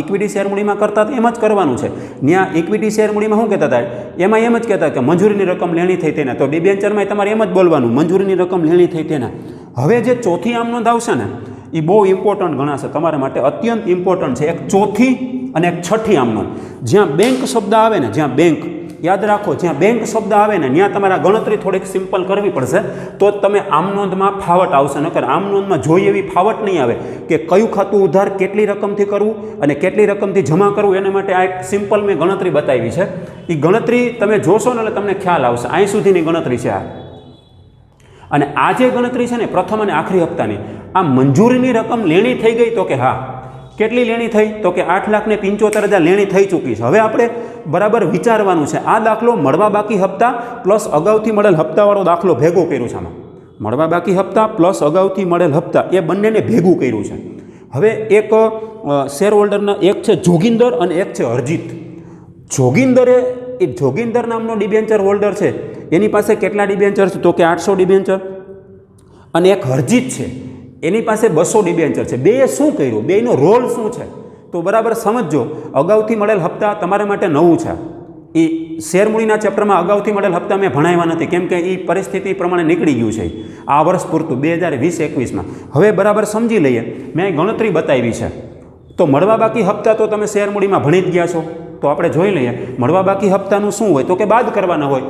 [SPEAKER 1] ઇક્વિટી શેર મૂડીમાં કરતા હતા એમ જ કરવાનું છે. ત્યાં ઇક્વિટી શેર મૂડીમાં શું કહેતા હતા? એમાં એમ જ કહેતા કે મંજૂરીની રકમ લેણી થઈ તેના. તો ડિબેન્ચરમાં તમારે એમ જ બોલવાનું, મંજૂરીની રકમ લેણી થઈ તેના. હવે જે ચોથી આમનોંધ આવશે ને એ બહુ ઇમ્પોર્ટન્ટ ગણાશે તમારા માટે, અત્યંત ઇમ્પોર્ટન્ટ છે. એક ચોથી અને એક છઠ્ઠી આમ નોંધ. જ્યાં બેંક શબ્દ આવે ને, જ્યાં બેંક, યાદ રાખો, જ્યાં બેંક શબ્દ આવે ને ત્યાં તમારા ગણતરી થોડીક સિમ્પલ કરવી પડશે, તો જ તમે આમ નોંધમાં ફાવટ આવશે. નકર આમ નોંધમાં જોઈ એવી ફાવટ નહીં આવે કે કયું ખાતું ઉધાર કેટલી રકમથી કરવું અને કેટલી રકમથી જમા કરવું. એના માટે આ એક સિમ્પલ મેં ગણતરી બતાવી છે. એ ગણતરી તમે જોશો ને એટલે તમને ખ્યાલ આવશે. અહીં સુધીની ગણતરી છે આ. અને આ જે ગણતરી છે ને પ્રથમ અને આખરી હપ્તાની, આ મંજૂરીની રકમ લેણી થઈ ગઈ તો કે હા. કેટલી લેણી થઈ તો કે 8,75,000 લેણી થઈ ચૂકી છે. હવે આપણે બરાબર વિચારવાનું છે. આ દાખલો મળવા બાકી હપ્તા પ્લસ અગાઉથી મળેલ હપ્તાવાળો દાખલો ભેગો કર્યું છે. આમાં મળવા બાકી હપ્તા પ્લસ અગાઉથી મળેલ હપ્તા એ બંનેને ભેગું કર્યું છે. હવે એક શેર હોલ્ડરના એક છે જોગિંદર અને એક છે હરજીત. જોગિંદર નામનો ડિબેન્ચર હોલ્ડર છે, એની પાસે કેટલા ડિબેન્ચર છે તો કે 800 ડિબેન્ચર. અને એક હરજીત છે, એની પાસે 200 ડિબેન્ચર છે. બેએ શું કર્યું, બેયનો રોલ શું છે તો બરાબર સમજજો. અગાઉથી મળેલ હપ્તા તમારા માટે નવું છે. એ શેરમૂડીના ચેપ્ટરમાં અગાઉથી મળેલ હપ્તા મેં ભણાવ્યા નથી, કેમ કે એ પરિસ્થિતિ પ્રમાણે નીકળી ગયું છે આ વર્ષ પૂરતું 2020-21માં. હવે બરાબર સમજી લઈએ. મેં ગણતરી બતાવી છે. તો મળવા બાકી હપ્તા તો તમે શેરમૂડીમાં ભણી જ ગયા છો, તો આપણે જોઈ લઈએ મળવા બાકી હપ્તાનું શું હોય તો કે બાદ કરવાના હોય.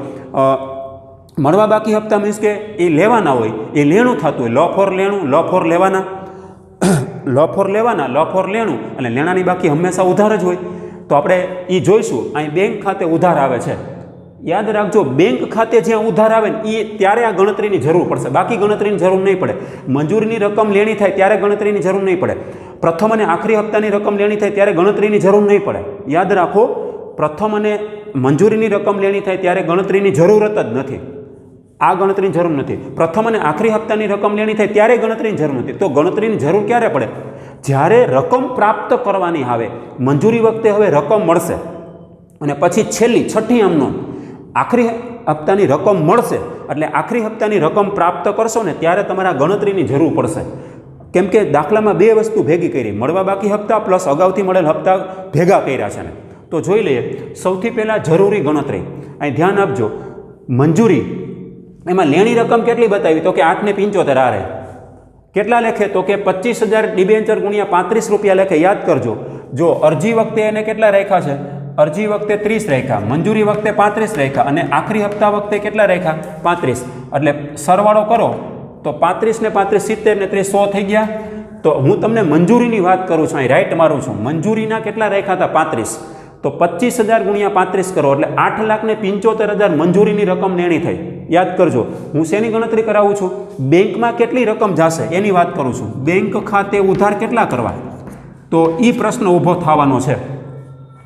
[SPEAKER 1] મળવા બાકી હપ્તા મીન્સ કે એ લેવાના હોય, એ લેણું થતું હોય. લો ફોર લેણું, લો ફોર લેવાના, લો ફોર લેવાના, લો ફોર લેણું, અને લેણાની બાકી હંમેશા ઉધાર જ હોય. તો આપણે એ જોઈશું. અહીં બેંક ખાતે ઉધાર આવે છે. યાદ રાખજો, બેંક ખાતે જ્યાં ઉધાર આવે ને એ ત્યારે આ ગણતરીની જરૂર પડશે, બાકી ગણતરીની જરૂર નહીં પડે. મંજૂરીની રકમ લેણી થાય ત્યારે ગણતરીની જરૂર નહીં પડે. પ્રથમ અને આખરી હપ્તાની રકમ લેણી થાય ત્યારે ગણતરીની જરૂર નહીં પડે. યાદ રાખો, પ્રથમ અને મંજૂરીની રકમ લેણી થાય ત્યારે ગણતરીની જરૂરત જ નથી. આ ગણતરીની જરૂર નથી. પ્રથમ અને આખરી હપ્તાની રકમ લેણી થાય ત્યારે ગણતરીની જરૂર નથી. તો ગણતરીની જરૂર ક્યારે પડે? જ્યારે રકમ પ્રાપ્ત કરવાની આવે. મંજૂરી વખતે હવે રકમ મળશે અને પછી છઠ્ઠી આમ નોંધ, આખરી હપ્તાની રકમ મળશે એટલે આખરી હપ્તાની રકમ પ્રાપ્ત કરશો ને ત્યારે તમારા ગણતરીની જરૂર પડશે. કેમ કે દાખલામાં બે વસ્તુ ભેગી કરી, મળવા બાકી હપ્તા પ્લસ અગાઉથી મળેલ હપ્તા ભેગા કર્યા છે ને. તો જોઈ લઈએ. સૌથી પહેલાં જરૂરી ગણતરી. અહીં ધ્યાન આપજો, મંજૂરી એમાં લેણી રકમ કેટલી બતાવી તો કે 8,75,000 આ રહે. કેટલા લેખે તો કે 25,000 ડિબેન્ચર ગુણ્યા 35 રૂપિયા લેખે. યાદ કરજો, જો અરજી વખતે એને કેટલા રાખ્યા છે? અરજી વખતે 30 રાખ્યા, મંજૂરી વખતે 35 રાખ્યા અને આખરી હપ્તા વખતે કેટલા રાખ્યા? 35. એટલે સરવાળો કરો તો 35 ને 35 70 ને 30 100 થઈ ગયા. તો હું તમને મંજૂરીની વાત કરું છું, અહીં રાઈટ મારું છું. મંજૂરીના કેટલા રાખ્યા હતા? 35. તો 25,000 ગુણ્યા 35 કરો એટલે 8,75,000 મંજૂરીની રકમ લેણી થઈ. યાદ કરજો, હું શેની ગણતરી કરાવું છું? બેંકમાં કેટલી રકમ જશે એની વાત કરું છું. બેંક ખાતે ઉધાર કેટલા કરવા, તો એ પ્રશ્ન ઊભો થવાનો છે.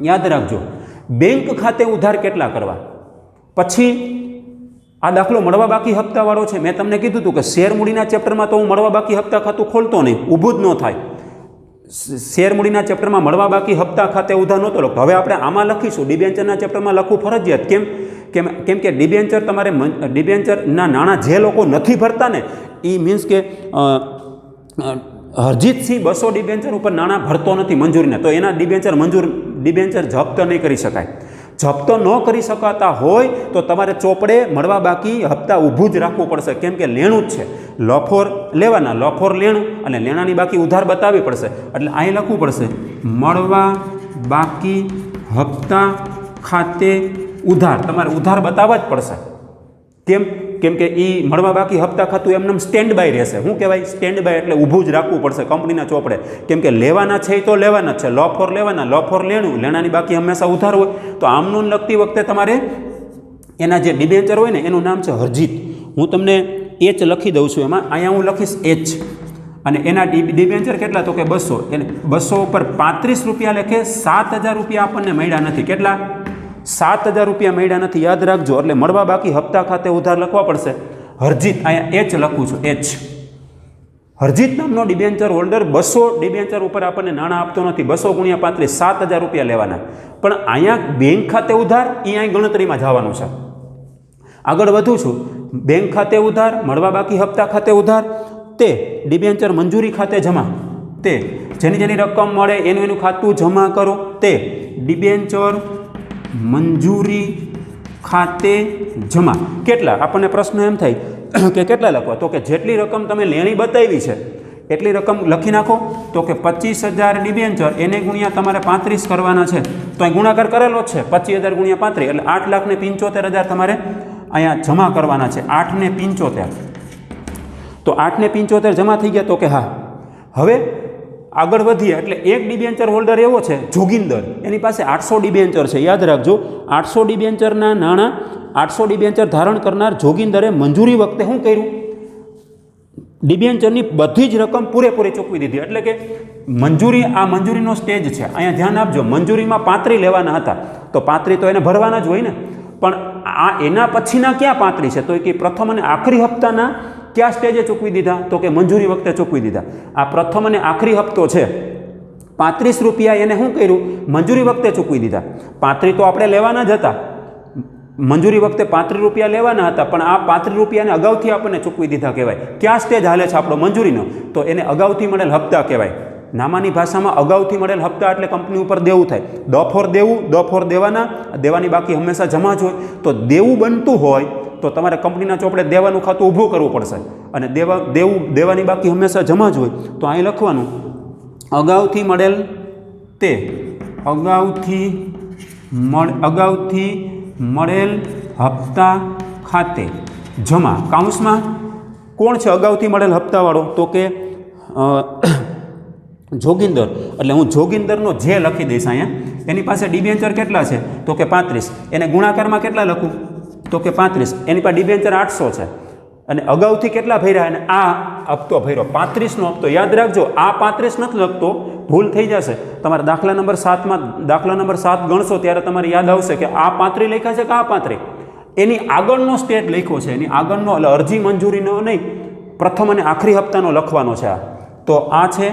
[SPEAKER 1] યાદ રાખજો, બેંક ખાતે ઉધાર કેટલા કરવા. પછી આ દાખલો મળવા બાકી હપ્તાવાળો છે. મેં તમને કીધું હતું કે શેરમૂડીના ચેપ્ટરમાં તો હું મળવા બાકી હપ્તા ખાતું ખોલતો નહીં, ઊભું જ ન થાય. શેરમૂડીના ચેપ્ટરમાં મળવા બાકી હપ્તા ખાતે ઉધાર નહોતો લખતો. હવે આપણે આમાં લખીશું, ડિબેન્ચરના ચેપ્ટરમાં લખવું ફરજિયાત. કેમ કે ડિબેન્ચર તમારે ડિબેન્ચરના નાણાં જે લોકો નથી ભરતા ને, એ મીન્સ કે હરજીતસિંહ 200 ડિબેન્ચર ઉપર નાણાં ભરતો નથી મંજૂરીને, તો એના ડિબેન્ચર જપ્ત નહીં કરી શકાય. જપ્ત ન કરી શકાતા હોય તો તમારે ચોપડે મળવા બાકી હપ્તા ઊભું જ રાખવું પડશે. કેમ કે લેણું જ છે, લફોર લેવાના, લફોર લેણું અને લેણાની બાકી ઉધાર બતાવવી પડશે. એટલે અહીં લખવું પડશે મળવા બાકી હપ્તા ખાતે ઉધાર. તમારે ઉધાર બતાવવા જ પડશે. કેમ કે એ મળવા બાકી હપ્તા ખાતું એમને સ્ટેન્ડ બાય રહેશે. શું કહેવાય? સ્ટેન્ડ બાય એટલે ઊભું જ રાખવું પડશે કંપનીના ચોપડે. કેમ કે લેવાના છે એ તો લેવાના જ છે. લો ફોર લેવાના, લો ફોર લેણું, લેણાની બાકી હંમેશા ઉધાર હોય. તો આમનું લખતી વખતે તમારે એના જે ડિબેન્ચર હોય ને એનું નામ છે હરજીત. હું તમને એચ લખી દઉં છું. એમાં અહીંયા હું લખીશ એચ. અને એના ડિબેન્ચર કેટલા તો કે 200. એને 200 ઉપર 35 રૂપિયા લેખે 7,000 રૂપિયા આપણને મળ્યા નથી. કેટલા? 7,000 રૂપિયા મળ્યા નથી. યાદ રાખજો. એટલે મળવા બાકી હપ્તા ખાતે ઉધાર લખવા પડશે હરજીત. અહીંયા એચ લખું છું, એચ. હરજીત નામનો ડિબેન્ચર હોલ્ડર 200 ડિબેન્ચર ઉપર આપણને નાણાં આપતો નથી. 200 ગુણ્યા 35 7,000 રૂપિયા લેવાના. પણ અહીંયા બેંક ખાતે ઉધાર એ અહીં ગણતરીમાં જવાનું છે. આગળ વધું છું. બેંક ખાતે ઉધાર, મળવા બાકી હપ્તા ખાતે ઉધાર, તે ડિબેન્ચર મંજૂરી ખાતે જમા, તે જેની રકમ મળે એનું ખાતું જમા કરો, તે ડિબેન્ચર મંજૂરી ખાતે જમા. કેટલા? આપણને પ્રશ્ન એમ થાય કે કેટલા લખવા, તો કે જેટલી રકમ તમે લેણી બતાવી છે એટલી રકમ લખી નાખો. તો કે 25,000 ડિબેન્ચર એને ગુણ્યા તમારે 35 કરવાના છે. તો અહીં ગુણાકાર કરેલો જ છે, 25,000 ગુણ્યા 35 એટલે 8,75,000 તમારે અહીંયા જમા કરવાના છે. 8,75,000. તો 8,75,000 જમા થઈ ગયા. તો કે હા. હવે આગળ વધીએ એટલે એક ડિબેન્ચર હોલ્ડર એવો છે જોગિંદર, એની પાસે 800 ડિબેન્ચર છે. યાદ રાખજો, 800 ડિબેન્ચરના નાણાં 800 ડિબેન્ચર ધારણ કરનાર જોગિંદરે મંજૂરી વખતે શું કર્યું? ડિબેન્ચરની બધી જ રકમ પૂરેપૂરી ચૂકવી દીધી. એટલે કે આ મંજૂરીનો સ્ટેજ છે. અહીંયા ધ્યાન આપજો, મંજૂરીમાં 35 લેવાના હતા, તો 35 તો એને ભરવાના જ હોય ને. પણ આ એના પછીના ક્યાં 35 છે? તો કે પ્રથમ અને આખરી હપ્તાના કયા સ્ટેજે ચૂકવી દીધા? તો કે મંજૂરી વખતે ચૂકવી દીધા. આ પ્રથમ અને આખરી હપ્તો છે 35 રૂપિયા, એને શું કર્યું? મંજૂરી વખતે ચૂકવી દીધા. 35 તો આપણે લેવાના જ હતા, મંજૂરી વખતે 35 રૂપિયા લેવાના હતા, પણ આ 35 રૂપિયાને અગાઉથી આપણને ચૂકવી દીધા કહેવાય. ક્યાં સ્ટેજ હાલે છે આપણો મંજૂરીનો? તો એને અગાઉથી મળેલ હપ્તા કહેવાય. નામાની ભાષામાં અગાઉથી મળેલ હપ્તા એટલે કંપની ઉપર દેવું થાય. દ4 દેવું, દ4 દેવાના, દેવાની બાકી હંમેશા જમા જ હોય. તો દેવું બનતું હોય તો તમારે કંપનીના ચોપડે દેવાનું ખાતું ઊભું કરવું પડશે, અને દેવાની બાકી હંમેશા જમા જ હોય. તો અહીં લખવાનું અગાઉથી મળેલ તે અગાઉથી મળેલ હપ્તા ખાતે જમા. કાઉન્સમાં કોણ છે અગાઉથી મળેલ હપ્તાવાળો? તો કે જોગિંદર. એટલે હું જોગિંદરનો જે લખી દઈશ અહીંયા. એની પાસે ડિબેન્ચર કેટલા છે? તો કે 35. એને ગુણાકારમાં કેટલા લખું? તો કે 35. એની પાસે ડિબેન્ચર 800 છે, અને અગાઉથી કેટલા ભર્યા? અને આ હપ્તો ભર્યો 35નો હપ્તો. યાદ રાખજો, આ 35 નથી લખતો, ભૂલ થઈ જશે. તમારે દાખલા નંબર 7માં દાખલા નંબર 7 ગણશો ત્યારે તમારે યાદ આવશે કે આ 35 લખ્યા છે કે આ 35. એની આગળનો સ્ટેજ લખ્યો છે, એની આગળનો, એટલે અરજી મંજૂરીનો નહીં, પ્રથમ અને આખરી હપ્તાનો લખવાનો છે આ. તો આ છે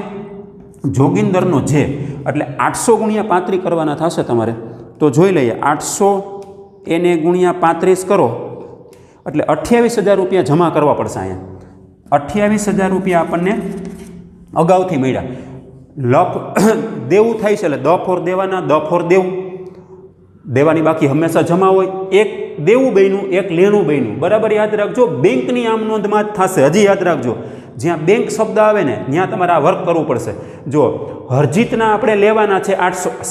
[SPEAKER 1] જોગિંદરનો જે, એટલે 800 ગુણ્યા 35 કરવાના થશે તમારે. તો જોઈ લઈએ, 800 એને ગુણ્યા 35 કરો એટલે 28,000 રૂપિયા જમા કરવા પડશે. અહીંયા 28,000 રૂપિયા આપણને અગાઉથી મળ્યા. દેવું થાય છે એટલે દ4 દેવાના, દ4 દેવું, દેવાની બાકી હંમેશા જમા હોય. એક દેવું બન્યું, એક લેણું બન્યું. બરાબર યાદ રાખજો, બેંકની આમ નોંધમાં જ થશે. હજી યાદ રાખજો, જ્યાં બેંક શબ્દ આવે ને ત્યાં તમારે આ વર્ક કરવું પડશે. જો હરજીતના આપણે લેવાના છે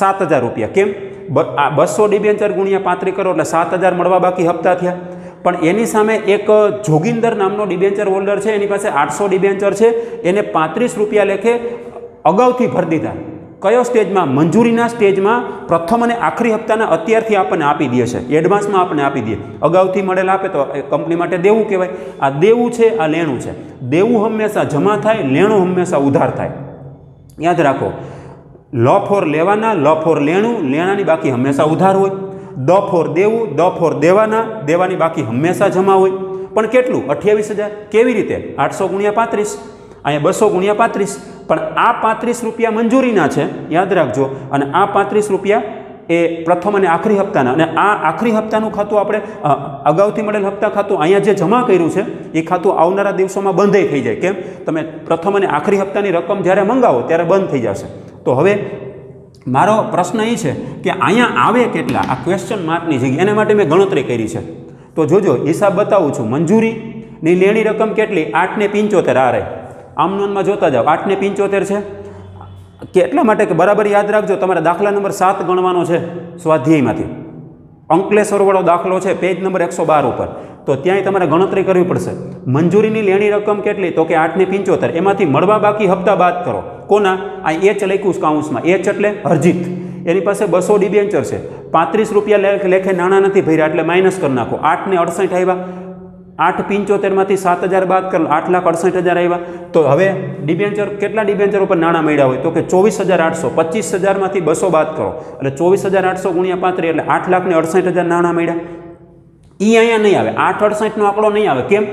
[SPEAKER 1] 7,000 રૂપિયા. કેમ? 200 ડિબેન્ચર ગુણ્યા 35 કરો એટલે 7,000 મળવા બાકી હપ્તા થયા. પણ એની સામે એક જોગિંદર નામનો ડિબેન્ચર હોલ્ડર છે, એની પાસે 800 ડિબેન્ચર છે, એને 35 રૂપિયા લેખે અગાઉથી ભરી દીધા. કયો સ્ટેજમાં? મંજૂરીના સ્ટેજમાં. પ્રથમ અને આખરી હપ્તાના અત્યારથી આપણને આપી દે છે, એડવાન્સમાં આપણને આપી દે. અગાઉથી મળેલ આપે તો કંપની માટે દેવું કહેવાય. આ દેવું છે, આ લેણું છે. દેવું હંમેશા જમા થાય, લેણું હંમેશા ઉધાર થાય. યાદ રાખો, લ4 લેવાના, લ4 લેણું, લેણાની બાકી હંમેશા ઉધાર હોય. દ4 દેવું, દ4 દેવાના, દેવાની બાકી હંમેશા જમા હોય. પણ કેટલું? 28,000. કેવી રીતે? 800 ગુણ્યા 35, અહીંયા 200 ગુણ્યા 35. પણ આ 35 રૂપિયા મંજૂરીના છે, યાદ રાખજો, અને આ 35 રૂપિયા એ પ્રથમ અને આખરી હપ્તાના. અને આ આખરી હપ્તાનું ખાતું આપણે અગાઉથી મળેલ હપ્તા ખાતું અહીંયા જે જમા કર્યું છે એ ખાતું આવનારા દિવસોમાં બંધ થઈ જાય. કેમ? તમે પ્રથમ અને આખરી હપ્તાની રકમ જ્યારે મંગાવો ત્યારે બંધ થઈ જશે. તો હવે મારો પ્રશ્ન એ છે કે અહીંયા આવે કેટલા? આ ક્વેશ્ચન માર્કની જગ્યાએ એના માટે મેં ગણતરી કરી છે. તો જોજો, હિસાબ બતાવું છું. મંજૂરીની લેણી રકમ કેટલી? 8,75. આ રહે. આમનોનમાં જોતા જાઓ, 8,75 છે. કે એટલા માટે કે બરાબર યાદ રાખજો, તમારે દાખલા નંબર 7 ગણવાનો છે સ્વાધ્યાયમાંથી. અંકલેશ્વરવાળો દાખલો છે, પેજ નંબર 112 ઉપર. તો ત્યાંય તમારે ગણતરી કરવી પડશે. મંજૂરીની લેણી રકમ કેટલી? તો કે 8,75. એમાંથી મળવા બાકી હપ્તા બાદ કરો. કોના? આ એચ લખ્યું છે કાઉન્સમાં. એચ એટલે હરજીત. એની પાસે 200 ડિબેન્ચર છે, 35 રૂપિયા લેખે નાણાં નથી ભર્યા, એટલે માઇનસ કરી નાખો. 8,68 આવ્યા. 8,75માંથી 7,000 બાદ કરો, 8,68,000 આવ્યા. તો હવે ડિબેન્ચર, કેટલા ડિબેન્ચર ઉપર નાણાં મળ્યા હોય? તો કે 24,800. 25,000માંથી 200 બાદ કરો એટલે 24,800 ગુણ્યા 35 એટલે 8,68,000 નાણાં મળ્યા. એ અહીંયા નહીં આવે, 8,68નો આંકડો નહીં આવે. કેમ?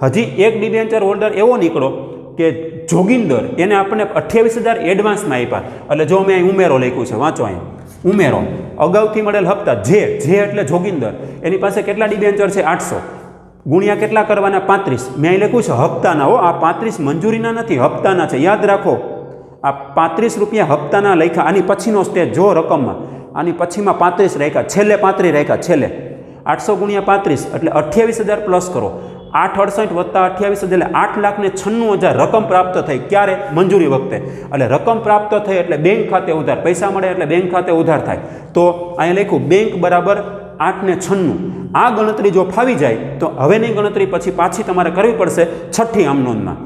[SPEAKER 1] હજી એક ડિબેન્ચર હોલ્ડર એવો નીકળો કે જોગિંદર, એને આપણને 28,000 એડવાન્સમાં આપ્યા. એટલે જો મેં અહીં ઉમેરો લખ્યું છે, વાંચો અહીંયા ઉમેરો. અગાઉથી મળેલ હપ્તા જે એટલે જોગિંદર, એની પાસે કેટલા ડિબેન્ચર છે? 800 ગુણ્યા કેટલા કરવાના? 35. મેં અહીં લખ્યું છે હપ્તાના. હો, આ 35 મંજૂરીના નથી, હપ્તાના છે. યાદ રાખો, આ 35 રૂપિયા હપ્તાના લખ્યા. આની પછીનો સ્ટેજ જો રકમમાં, આની પછીમાં 35 રાખ્યા, છેલ્લે 35 રાખ્યા. છેલ્લે 800 ગુણ્યા 35 એટલે 28,000 પ્લસ કરો. 868 વત્તા 28 એટલે 8,96,000 રકમ પ્રાપ્ત થઈ. ક્યારે? મંજૂરી વખતે. એટલે રકમ પ્રાપ્ત થઈ એટલે બેંક ખાતે ઉધાર, પૈસા મળે એટલે બેંક ખાતે ઉધાર થાય. તો અહીંયા લખ્યું બેંક બરાબર 8,96. આ ગણતરી જો ફાવી જાય તો હવેની ગણતરી પછી પાછી તમારે કરવી પડશે છઠ્ઠી આમ નોંધમાં.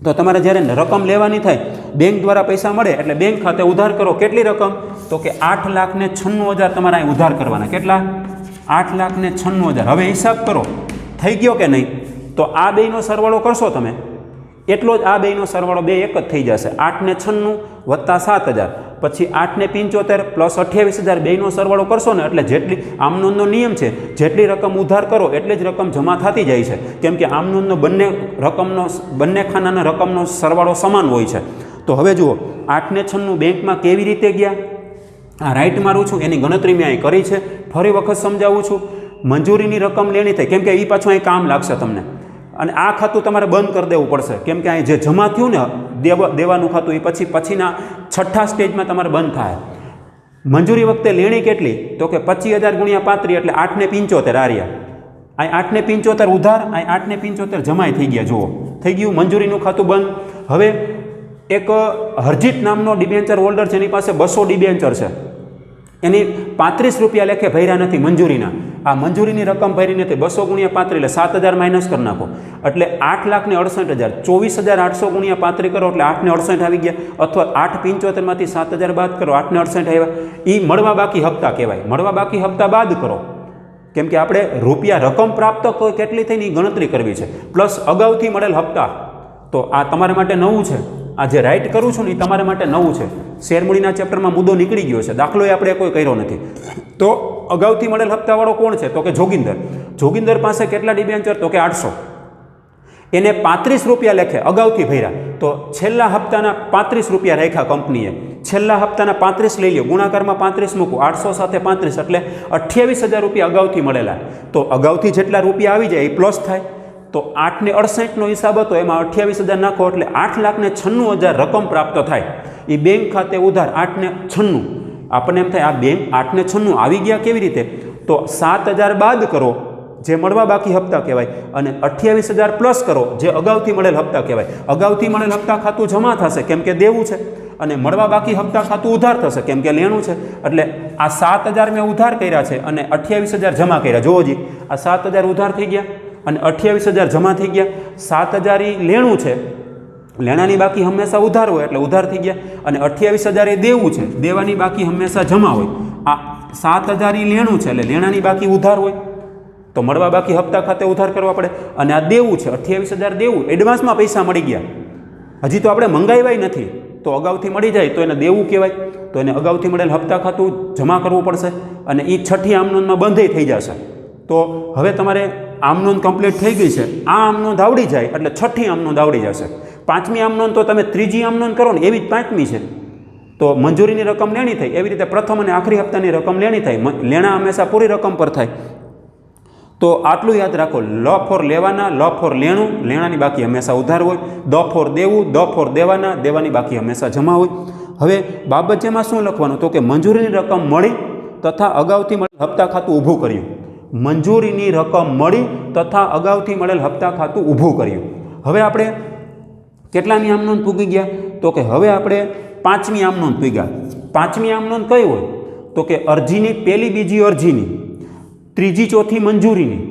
[SPEAKER 1] તો તમારે જ્યારે રકમ લેવાની થાય, બેંક દ્વારા પૈસા મળે એટલે બેંક ખાતે ઉધાર કરો. કેટલી રકમ? તો કે 8,96,000 તમારે અહીં ઉધાર કરવાના. કેટલા? 8,96,000. હવે હિસાબ કરો, થઈ ગયો કે નહીં? તો આ બેયનો સરવાળો કરશો તમે એટલો જ આ બેયનો સરવાળો બે એક જ થઈ જશે. 8,96 વત્તા 7,000 પછી 8,75 પ્લસ 28,000 બેયનો સરવાળો કરશો ને એટલે જેટલી આમ નોંધનો નિયમ છે, જેટલી રકમ ઉધાર કરો એટલી જ રકમ જમા થતી જાય છે. કેમ કે આમ નોંધનો બંને ખાનાના રકમનો સરવાળો સમાન હોય છે. તો હવે જુઓ 8,96 બેંકમાં કેવી રીતે ગયા? આ રાઈટ મારું છું, એની ગણતરી મેં અહીં કરી છે. ફરી વખત સમજાવું છું. મંજૂરીની રકમ લેણી થાય, કેમ કે એ પાછું અહીં કામ લાગશે તમને. અને આ ખાતું તમારે બંધ કરી દેવું પડશે, કેમ કે અહીં જે જમા થયું ને દેવાનું ખાતું એ પછીના છઠ્ઠા સ્ટેજમાં તમારે બંધ થાય. મંજૂરી વખતે લેણી કેટલી? તો કે 25,000 ગુણ્યા 35 એટલે 8,75 આર્યા. અહીં 8,75 ઉધાર, અહીં 8,75 જમાય થઈ ગયા. જુઓ થઈ ગયું, મંજૂરીનું ખાતું બંધ. હવે એક હરજીત નામનો ડિબેન્ચર હોલ્ડર છે, એની પાસે 200 ડિબેન્ચર છે. એની 35 રૂપિયા લેખે ભર્યા નથી મંજૂરીના. આ મંજૂરીની રકમ ભરી નથી. 200 ગુણ્યા 35 એટલે 7,000 માઇનસ કરી નાખો એટલે 8,68,000. 24,800 ગુણ્યા 35 કરો એટલે 8,68 આવી ગયા. અથવા 8,75 માંથી 7,000 બાદ કરો, 8,68 આવ્યા. એ મળવા બાકી હપ્તા કહેવાય. મળવા બાકી હપ્તા બાદ કરો, કેમ કે આપણે રૂપિયા રકમ પ્રાપ્ત કેટલી થઈને એ ગણતરી કરવી છે, પ્લસ અગાઉથી મળેલ હપ્તા. તો આ તમારા માટે નવું છે. આ જે રાઇટ કરું છું ને એ તમારા માટે નવું છે. શેરમૂડીના ચેપ્ટરમાં મુદ્દો નીકળી ગયો છે, દાખલો આપણે કોઈ કર્યો નથી. તો અગાઉથી મળેલ હપ્તાવાળો કોણ છે? તો કે જોગિંદર. જોગિંદર પાસે કેટલા ડિબેન્ચર? તો કે 800. એને 35 રૂપિયા લેખે અગાઉથી ભર્યા. તો છેલ્લા હપ્તાના 35 રૂપિયા રાખ્યા કંપનીએ. છેલ્લા હપ્તાના 35 લઈ લો, ગુણાકારમાં 35 મૂકું, 800 સાથે 35 એટલે 28,000 રૂપિયા અગાઉથી મળેલા. તો અગાઉથી જેટલા રૂપિયા આવી જાય એ પ્લસ થાય. તો 8,68નો હિસાબ હતો, એમાં 28,000 નાખો એટલે 8,96,000 રકમ પ્રાપ્ત થાય. એ બેંક ખાતે ઉધાર 8,96. આપણને એમ થાય આ બેંક 8,96 આવી ગયા કેવી રીતે? તો 7,000 બાદ કરો જે મળવા બાકી હપ્તા કહેવાય, અને 28,000 પ્લસ કરો જે અગાઉથી મળેલ હપ્તા કહેવાય. અગાઉથી મળેલ હપ્તા ખાતું જમા થશે કેમ કે દેવું છે, અને મળવા બાકી હપ્તા ખાતું ઉધાર થશે કેમ કે લેણું છે. એટલે આ 7,000 મેં ઉધાર કર્યા છે અને 28,000 જમા કર્યા. જોવો જી, આ 7,000 ઉધાર થઈ ગયા અને 28,000 જમા થઈ ગયા. 7,000 એ લેણું છે, લેણાની બાકી હંમેશા ઉધાર હોય એટલે ઉધાર થઈ ગયા. અને 28,000 એ દેવું છે, દેવાની બાકી હંમેશા જમા હોય. આ 7,000 એ લેણું છે એટલે લેણાની બાકી ઉધાર હોય, તો મળવા બાકી હપ્તા ખાતે ઉધાર કરવા પડે. અને આ દેવું છે, 28,000 દેવું, એડવાન્સમાં પૈસા મળી ગયા, હજી તો આપણે મંગાવ્યા નથી. તો અગાઉથી મળી જાય તો એને દેવું કહેવાય. તો એને અગાઉથી મળેલ હપ્તા ખાતું જમા કરવું પડશે, અને એ છઠ્ઠી આમનોંધમાં બંધ થઈ જશે. તો હવે તમારે આમનોંધ કમ્પ્લીટ થઈ ગઈ છે. આ આમનોંધ આવડી જાય એટલે છઠ્ઠી આમનોંધ આવડી જશે. પાંચમી આમનોંધ તો તમે ત્રીજી આમનોંધ કરો ને એવી જ પાંચમી છે. તો મંજૂરીની રકમ લેણી થઈ એવી રીતે પ્રથમ અને આખરી હપ્તાની રકમ લેણી થાય. લેણા હંમેશા પૂરી રકમ પર થાય. તો આટલું યાદ રાખો. લ ફોર લેવાના, લ ફોર લેણું, લેણાની બાકી હંમેશા ઉધાર હોય. દ ફોર દેવું, દ ફોર દેવાના, દેવાની બાકી હંમેશા જમા હોય. હવે બાબત જેમાં શું લખવાનું? તો કે મંજૂરીની રકમ મળી તથા અગાઉથી મળેલ હપ્તા ખાતું ઊભું કર્યું. મંજૂરીની રકમ મળી તથા અગાઉથી મળેલ હપ્તા ખાતું ઊભું કર્યું. હવે આપણે કેટલામી આમનોંધ પૂગી ગયા? તો કે હવે આપણે પાંચમી આમનોંધ પૂગ્યા. પાંચમી આમનોંધ કઈ હોય? તો કે અરજીની પહેલી બીજી અરજીની, ત્રીજી ચોથી મંજૂરીની,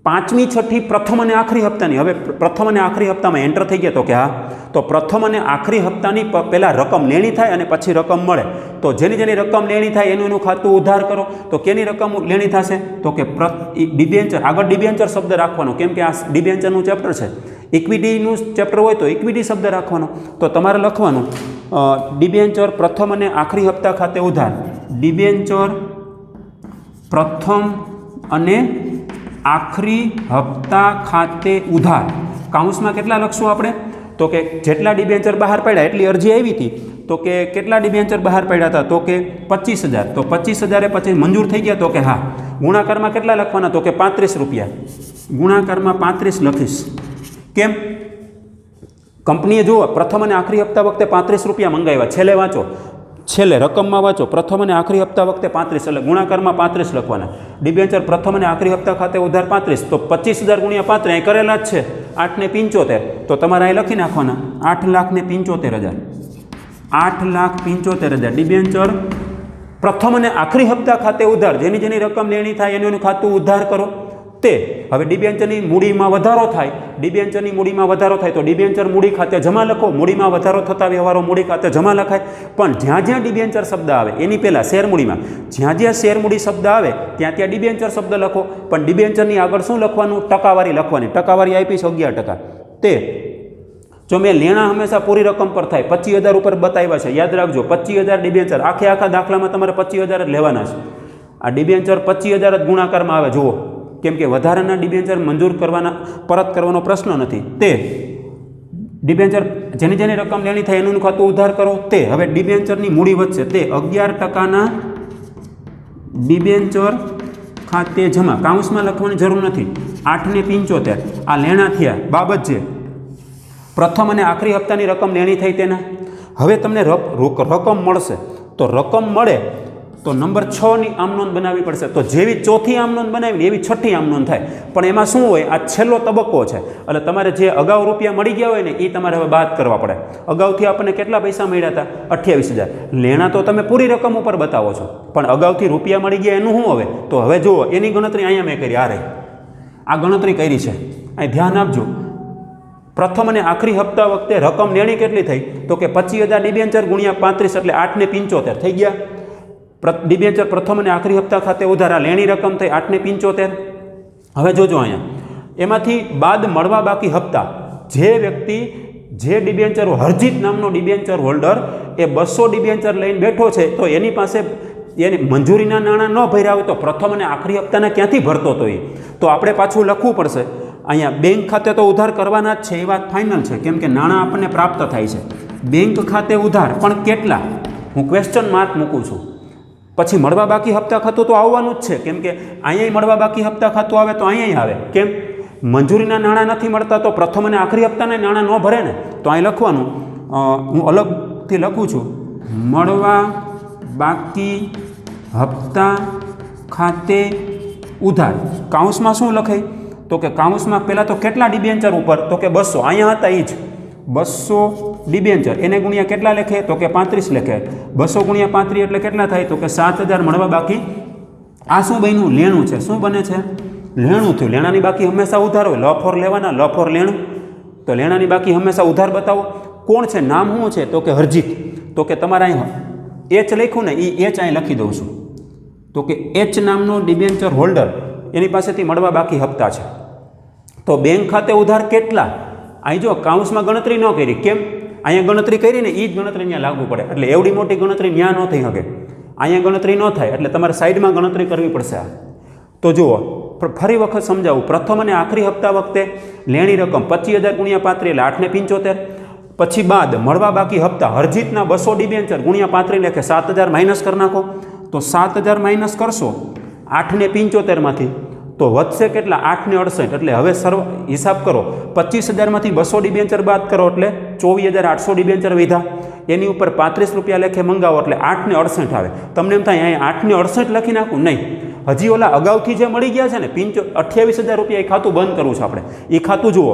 [SPEAKER 1] પાંચમી છઠ્ઠી પ્રથમ અને આખરી હપ્તાની. હવે પ્રથમ અને આખરી હપ્તામાં એન્ટર થઈ ગયા? તો કે હા. તો પ્રથમ અને આખરી હપ્તાની પહેલાં રકમ લેણી થાય અને પછી રકમ મળે. તો જેની જેની રકમ લેણી થાય એનું ખાતું ઉધાર કરો. તો કેની રકમ લેણી થશે? તો કે ડિબેન્ચર. આગળ ડિબેન્ચર શબ્દ રાખવાનો, કેમ કે આ ડિબેન્ચરનું ચેપ્ટર છે. ઇક્વિટીનું ચેપ્ટર હોય તો ઇક્વિટી શબ્દ રાખવાનો. તો તમારે લખવાનું ડિબેન્ચર પ્રથમ અને આખરી હપ્તા ખાતે ઉધાર. ડિબેન્ચર પ્રથમ અને આખરી હપ્તા ખાતે ઉધાર. કાઉન્સમાં કેટલા લખશું આપણે? તો કે જેટલા ડિબેન્ચર બહાર પડ્યા એટલી અરજી આવી હતી. તો કે કેટલા ડિબેન્ચર બહાર પડ્યા હતા? તો કે 25,000. તો 25,000 પછી મંજૂર થઈ ગયા? તો કે હા. ગુણાકારમાં કેટલા લખવાના? તો કે 35 રૂપિયા. ગુણાકારમાં 35 લખીશ. કેમ? કંપનીએ જુઓ પ્રથમ અને આખરી હપ્તા વખતે 35 રૂપિયા મંગાવ્યા. છેલ્લે વાંચો, છેલ્લે રકમમાં વાંચો પ્રથમ અને આખરી હપ્તા વખતે 35 એટલે ગુણાકારમાં 35 લખવાના. ડિબેન્ચર પ્રથમ અને આખરી હપ્તા ખાતે ઉધાર 35 તો 25,000 ગુણ્યા 35 અહીં કરેલા જ છે 8,75 તો તમારે અહીં લખી નાખવાના 8,75,000 8,75,000 ડિબેન્ચર પ્રથમ અને આખરી હપ્તા ખાતે ઉધાર જેની જેની રકમ લેણી થાય એનું ખાતું ઉધાર કરો તે હવે ડિબેન્ચરની મૂડીમાં વધારો થાય ડિબેન્ચરની મૂડીમાં વધારો થાય તો ડિબેન્ચર મૂડી ખાતે જમા લખો મૂડીમાં વધારો થતા વ્યવહારો મૂડી ખાતે જમા લખાય પણ જ્યાં જ્યાં ડિબેન્ચર શબ્દ આવે એની પહેલાં શેર મૂડીમાં જ્યાં જ્યાં શેર મૂડી શબ્દ આવે ત્યાં ત્યાં ડિબેન્ચર શબ્દ લખો પણ ડિબેન્ચરની આગળ શું લખવાનું ટકાવારી લખવાની ટકાવારી આપી છે 11% તે જો મેં લેણા હંમેશા પૂરી રકમ પર થાય 25,000 ઉપર બતાવ્યા છે યાદ રાખજો 25,000 ડિબેન્ચર આખા દાખલામાં તમારે 25,000 જ લેવાના છે આ ડિબેન્ચર 25,000 જ ગુણાકારમાં આવે જુઓ કેમ કે વધારાના ડિબેન્ચર મંજૂર કરવાના પરત કરવાનો પ્રશ્ન નથી તે ડિબેન્ચર જેની જેની રકમ લેણી થાય એનું ખાતું ઉધાર કરો તે હવે ડિબેન્ચરની મૂડી વધશે તે 11%ના ડિબેન્ચર ખાતે જમા કાઉન્સમાં લખવાની જરૂર નથી 8,75 આ લેણા થયા બાબત છે પ્રથમ અને આખરી હપ્તાની રકમ લેણી થઈ તેના હવે તમને રકમ મળશે તો રકમ મળે તો નંબર 6ની આમનોંધ બનાવવી પડશે તો જેવી ચોથી આમનોંધ બનાવી એવી છઠ્ઠી આમનોંધ થાય પણ એમાં શું હોય આ છેલ્લો તબક્કો છે એટલે તમારે જે અગાઉ રૂપિયા મળી ગયા હોય ને એ તમારે હવે બાદ કરવા પડે અગાઉથી આપણને કેટલા પૈસા મળ્યા હતા 28,000 લેણા તો તમે પૂરી રકમ ઉપર બતાવો છો પણ અગાઉથી રૂપિયા મળી ગયા એનું શું હવે તો હવે જુઓ એની ગણતરી અહીંયા મેં કરી આ ગણતરી કરી છે અહીં ધ્યાન આપજો પ્રથમ અને આખરી હપ્તા વખતે રકમ લેણી કેટલી થઈ તો કે 25,000 ડિબેન્ચર ગુણ્યા 35 એટલે 8,75 થઈ ગયા ડિબેન્ચર પ્રથમ અને આખરી હપ્તા ખાતે ઉધાર આ લેણી રકમ થઈ 8,75 હવે જોજો અહીંયા એમાંથી બાદ મળવા બાકી હપ્તા જે વ્યક્તિ જે ડિબેન્ચર હરજીત નામનો ડિબેન્ચર હોલ્ડર એ 200 ડિબેન્ચર લઈને બેઠો છે તો એની પાસે એની મંજૂરીના નાણાં ન ભર્યા હોય તો પ્રથમ અને આખરી હપ્તાના ક્યાંથી ભરતો હતો એ તો આપણે પાછું લખવું પડશે અહીંયા બેંક ખાતે તો ઉધાર કરવાના જ છે એ વાત ફાઇનલ છે કેમ કે નાણાં આપણને પ્રાપ્ત થાય છે બેંક ખાતે ઉધાર પણ કેટલા હું ક્વેશ્ચન માર્ક મૂકું છું પછી મળવા બાકી હપ્તા ખાતું તો આવવાનું જ છે કેમ કે અહીંયા મળવા બાકી હપ્તા ખાતું આવે તો અહીંયા આવે કેમ મંજૂરીના નાણાં નથી મળતા તો પ્રથમ અને આખરી હપ્તાના નાણાં ન ભરે ને તો અહીં લખવાનું હું અલગથી લખું છું મળવા બાકી હપ્તા ખાતે ઉધાર કાઉન્સમાં શું લખાય તો કે કાઉન્સમાં પહેલાં તો કેટલા ડિબેન્ચર ઉપર તો કે 200 અહીંયા હતા એ જ 200 ડિબેન્ચર એને ગુણ્યા કેટલા લખે તો કે 35 લખે 200 ગુણ્યા 35 એટલે કેટલા થાય તો કે 7,000 મળવા બાકી આ શું બન્યું લેણું છે શું બને છે લેણું થયું લેણાની બાકી હંમેશા ઉધાર હોય લફોર લેવાના લફોર લેણું તો લેણાની બાકી હંમેશા ઉધાર બતાવો કોણ છે નામ શું છે તો કે હરજીત તો કે તમારે અહીં એચ લખ્યું ને એ એચ અહીં લખી દઉં છું તો કે એચ નામનો ડિબેન્ચર હોલ્ડર એની પાસેથી મળવા બાકી હપ્તા છે તો બેંક ખાતે ઉધાર કેટલા અહીં જો કાઉન્સમાં ગણતરી ન કરી કેમ અહીંયા ગણતરી કરી ને એ જ ગણતરી ત્યાં લાગુ પડે એટલે એવડી મોટી ગણતરી ત્યાં ન થઈ શકે અહીંયા ગણતરી ન થાય એટલે તમારે સાઈડમાં ગણતરી કરવી પડશે તો જુઓ ફરી વખત સમજાવું પ્રથમ અને આખરી હપ્તા વખતે લેણી રકમ 25,000 ગુણ્યા 35 એટલે 8,75 પછી બાદ મળવા બાકી હપ્તા હરજીતના 200 ડિબેન્ચર ગુણ્યા 35 લેખે 7,000 માઇનસ કરી નાખો તો 7,000 માઇનસ કરશો 8,75માંથી તો વધશે કેટલા 8,68 એટલે હવે હિસાબ કરો 25,000માંથી 200 ડિબેન્ચર બાદ કરો એટલે 24,800 ડિબેન્ચર વધ્યા એની ઉપર 35 રૂપિયા લેખે મંગાવો એટલે 8,68 આવે તમને એમ થાય અહીંયા 8,68 લખી નાખું નહીં હજી ઓલા અગાઉથી જે મળી ગયા છે ને 28,000 રૂપિયા એ ખાતું બંધ કરવું છે આપણે એ ખાતું જુઓ